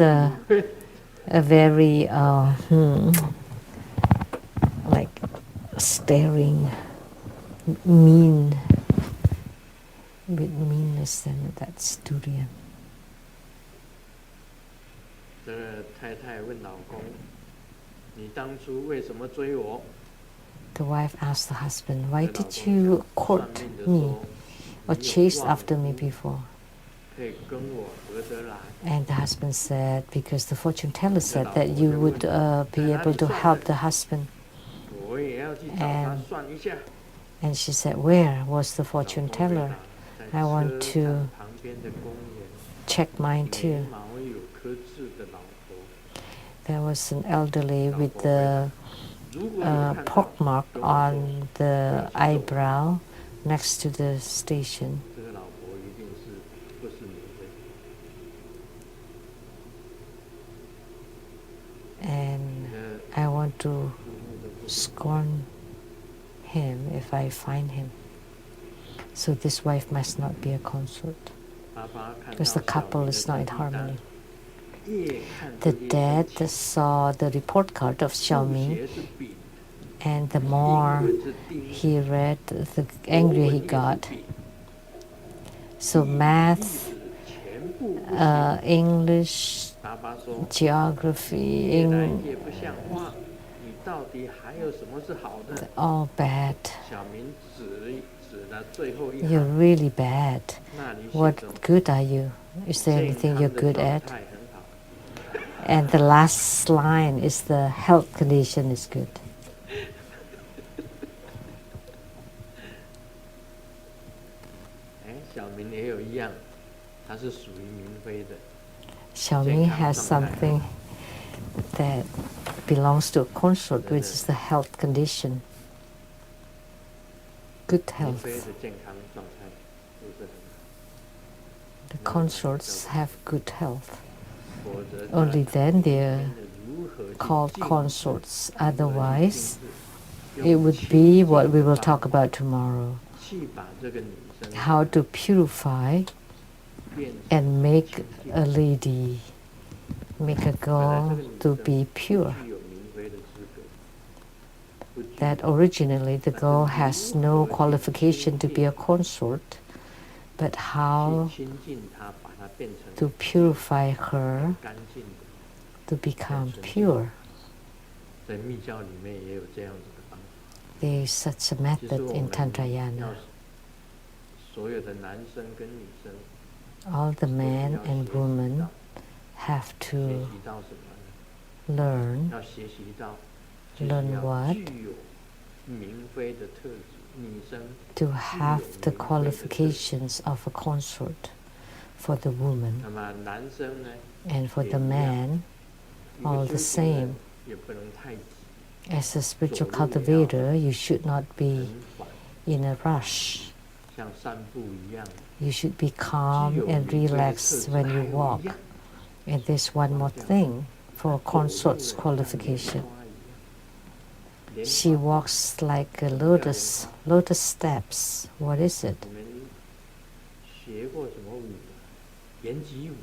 are very, like staring, mean, with meanness, then that's durian. 这个太太问老公：“你当初为什么追我？” The wife asked the husband, "Why 这老 did 公 you 讲：“算 court 命的 me 说， or 你有 chase 望 after me 夫 before?" 可以跟我合得来。” And the husband said, because the fortune teller said 老 that 婆 you 就 would 问：“ be 在哪 able 里 to 算 help 的？ the husband. 我也要去找他 And 算一下。” And she said, where was the 老 fortune 公回 teller? 答：“在 I 车 want 站 to 旁边的公园， check mine 眉 too. 毛有颗痣的老婆。” There was an elderly 老 with 婆回答：“ the 如果有看到， pockmark 跟我说， on the 我一起走。” eyebrow next to the station. 这个老婆一定是不是你的？ And 你的 I want to 父母都不是 scorn him if I find him. So this wife must not be a consort, 爸爸看到 because the 小 couple 明的 is not 成 in 绩单， harmony. 越看 The 就越生 dad 气。 saw the report card of 数 Xiaoming, 学是丙， and the 英 more 文是丁， he read, the 国 angrier 文 he 也是 got. 丙， So 历 math, 史全部不行。 English, 爸爸说， geography, 越来越不像话，你到底还有什么是好的？ all bad. 小明指了最后一 You're 行， really bad. 那里写 What 着 good are you? Is there 健 anything 康 you're 的 good 状 at? 态很好。 And the last line is the health condition is good. 哎，小明也有一样，他是属于明妃的。 Xiaoming has something that belongs to a consort, which is the health condition. Good 明 health. 妃的健康状态不是很好， The consorts have good health. 否则 Only then they're 如何去 called 禁止 consorts. 如何去 Otherwise, 禁止 it 用 would 清 be 净 what we 的 will 方 talk 法 about tomorrow. 去把这个女生 How to purify 变成 and make 清净 a lady, make a 本来这 girl 个女 to 生 be 不 pure. 具有明妃的资格，不具 That 有 originally the girl has no qualification to be a consort, but 去 how 亲近她，把她变成 to purify her 干净的。 to become pure. 在密教里面也有这样子的方法。 There is such a 其实 method 我 in 们 Tantrayana. 要所有的男生跟女生 All the 都 men 要 and 学习 women 到 have 学 to 习到什么呢？ learn 要学习到，就是 learn 要 what? 具有明妃的特质。女生 to have the 具有明妃的特质 qualifications of a consort for the woman. 那么男生呢， And for the 也一样。 man, 一个 all the 修行人 same. 也不能太急， As a spiritual 走路也要 cultivator, you should not 很 be 缓， in a rush. 像散步一样。 You should be 具 calm 有 and 明妃的特 relaxed 质， when 还 you 有 walk. 一样， And there's one more thing for 走路 consort's 呢像莲 qualification. 花一样。莲 She 花 walks like a 什么叫莲 lotus, 花？ lotus steps. What is it? 你们学过什么舞吗？延吉舞。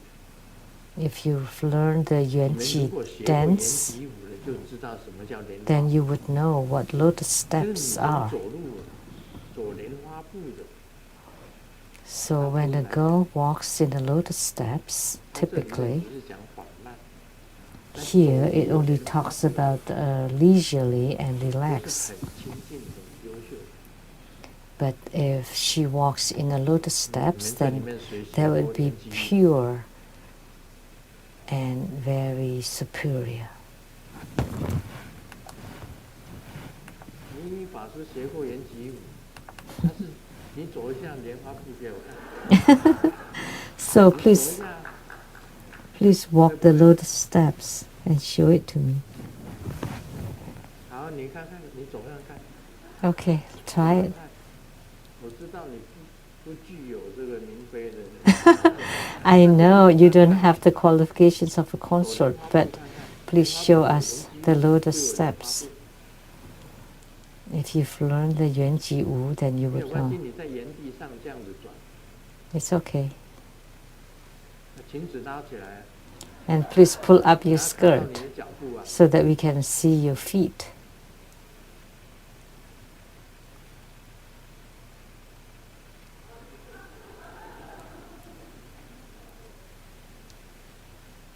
If you've learned the 你们如 Yuanqi 果学过延 dance, 吉舞的，就知道什么叫莲花。 then you would know what lotus 就是女 steps 生 are. 走路走莲花步的， So when a girl walks in the lotus steps, 它这里面 typically, 只是讲缓慢。但 here 走 it 路的 only 人 talks about leisurely and 都是 relaxed. 很亲近、很优秀的。 But if she walks in the lotus 你们 steps, 这里 then 面谁学 that 过 would be 延吉舞？ pure and very superior. 明明法师学过延吉舞，但是你走一下莲花步给我看。 So 你走一 please, 下， please walk the lotus steps and show it to me. 好，你看看，你走看看。Okay, try it. 我知道你不具有这个明妃的。I know you don't have the qualifications of a consort, but please show us the lotus steps. If you've learned the Yuan Ji Wu, then you 没有 would 关系， know. 你在原地上这样子转， It's okay. 裙子拉起来， And please pull up your 然后看到你 skirt 的脚步啊。 so that we can see your feet.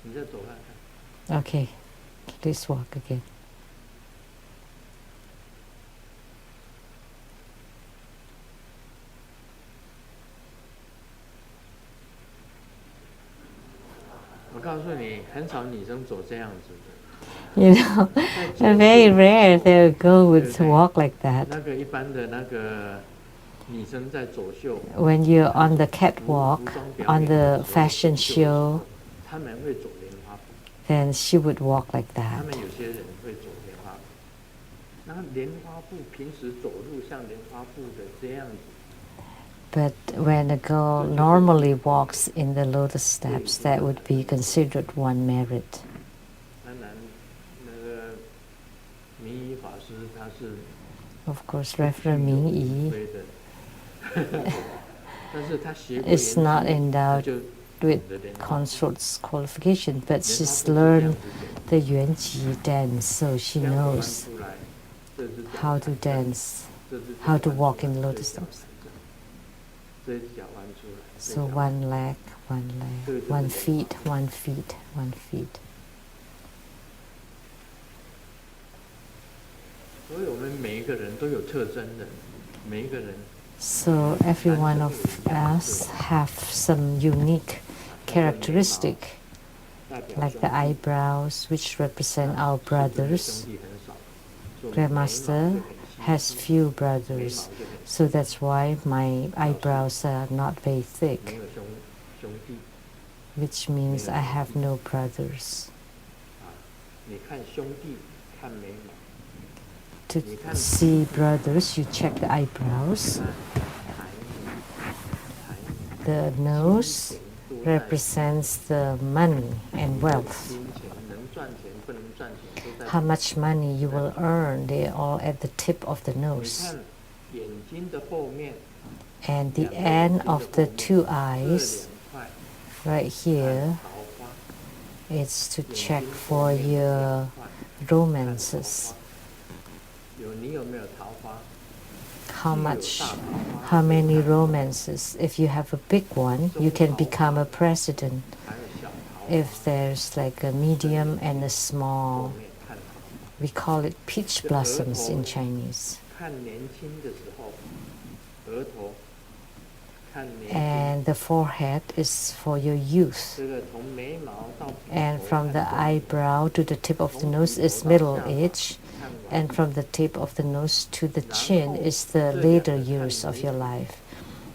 你再走看看。 Okay, please walk again. 我告诉你，很少女生走这样子的。 You know, very rare that a girl would walk like that. 那个一般的那个女生在走秀。 When you're on the catwalk, on the fashion show, 他们会走莲花步。 then she would walk like 他 that. 们有些人会走莲花步。那莲花步平时走路像莲花步的这样子。 But when a girl normally walks in the lotus steps, that would be considered one merit. 当然，那个明仪法师他是 Of course, Reverend Ming Yi 但是他学过 is not endowed 就 with consort's qualification, but she's learned the Yuan Ji dance, so she knows how to dance, how to walk in lotus steps. 这一只脚弯出来。 So one leg, one feet, one feet, one feet. 所以我们每一个人都有特征的，每一个人。 So every one of us have some unique characteristic, like the eyebrows, which represent our brothers. Grandmaster has few brothers, so that's why my eyebrows are not very thick, which means I have no brothers. To see brothers, you check the eyebrows. The nose represents the money and wealth. How much money you will earn, they are all at the tip of the nose. And the end of the two eyes, right here, it's to check for your romances. How many romances? If you have a big one, you can become a president. If there's like a medium and a small, we call it peach blossoms in Chinese. And the forehead is for your youth. And from the eyebrow to the tip of the nose is middle age. And from the tip of the nose to the chin is the later years of your life.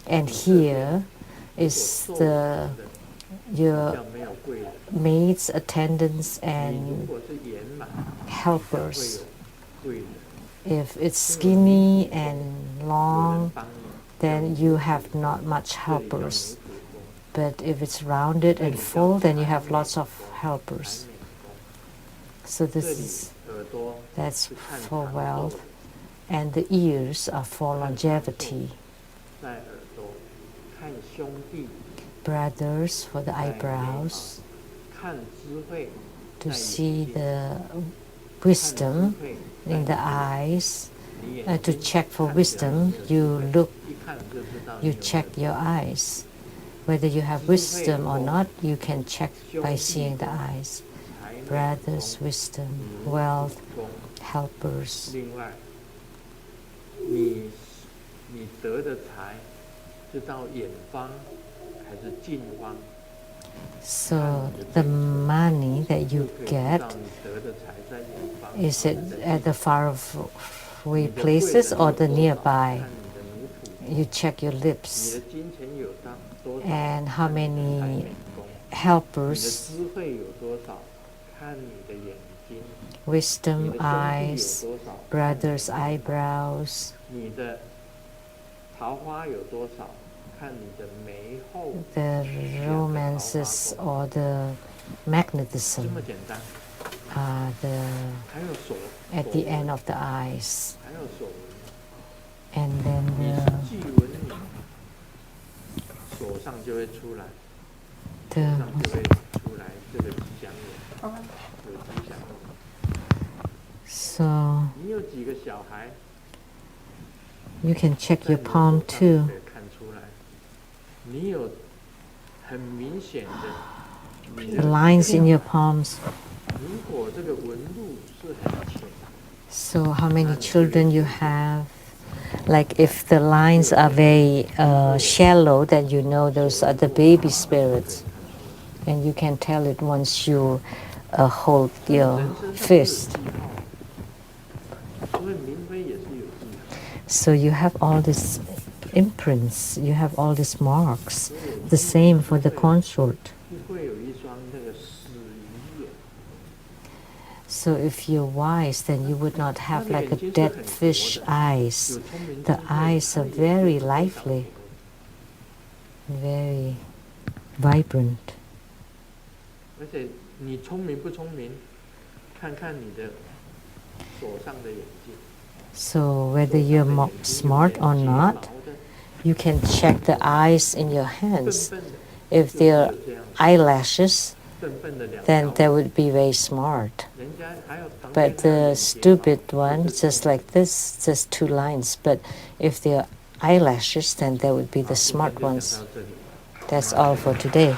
And here is your maids, attendants, and helpers. If it's skinny and long, then you have not much helpers. But if it's rounded and full, then you have lots of helpers. So that's for wealth. And the ears are for longevity. Brothers for the eyebrows. To see the wisdom in the eyes. To check for wisdom, you check your eyes. Whether you have wisdom or not, you can check by seeing the eyes. Brothers, wisdom, wealth, helpers. So the money that you get, is it at the faraway places or the nearby? You check your lips and how many helpers, wisdom, eyes, brother's eyebrows, 你的桃花有多少，看你的眉后 the 两个桃花 romances 宫， or the 这 magnetism 么简单。 还有手 at the 手 end 纹， of the eyes. 还有手纹， And then 你 the, 是忌纹，你手上就会出来，手 the 上就会出来这个吉祥纹，有吉祥纹。 so 你有几个小孩， you can check 在 your 你的 palm 手上就 too. 可以看出来，你有很明显的你 The 的 lines in your palms. 如果这个纹路是很浅， So how many children you have? Like if the lines are very shallow, then you know those are the baby spirits. And you can tell it once you hold 人 your 身上都有 fist. 记号，所以明妃也是有记号。 So you have all these imprints, you have all these marks. The same for the consort. 会有一双那个死鱼眼， So if you're wise, then you would not have like a dead fish eyes. 有聪明 The 智慧， eyes 他 are 们也 very 是多少 lively, 有 very vibrant. 而且你聪明不聪明，看看你的手上的眼睛。 So whether you're smart or not, you can check the eyes in your hands. If they're eyelashes, 笨笨的两 then 条 they would be very smart. 人家还有旁 But 边还有 the 眼睫毛 stupid 就 one, 是 just like this, just 2 lines. But if they're eyelashes, then they would be the 好，今天 smart 就讲 ones. 到这里。 That's all for today.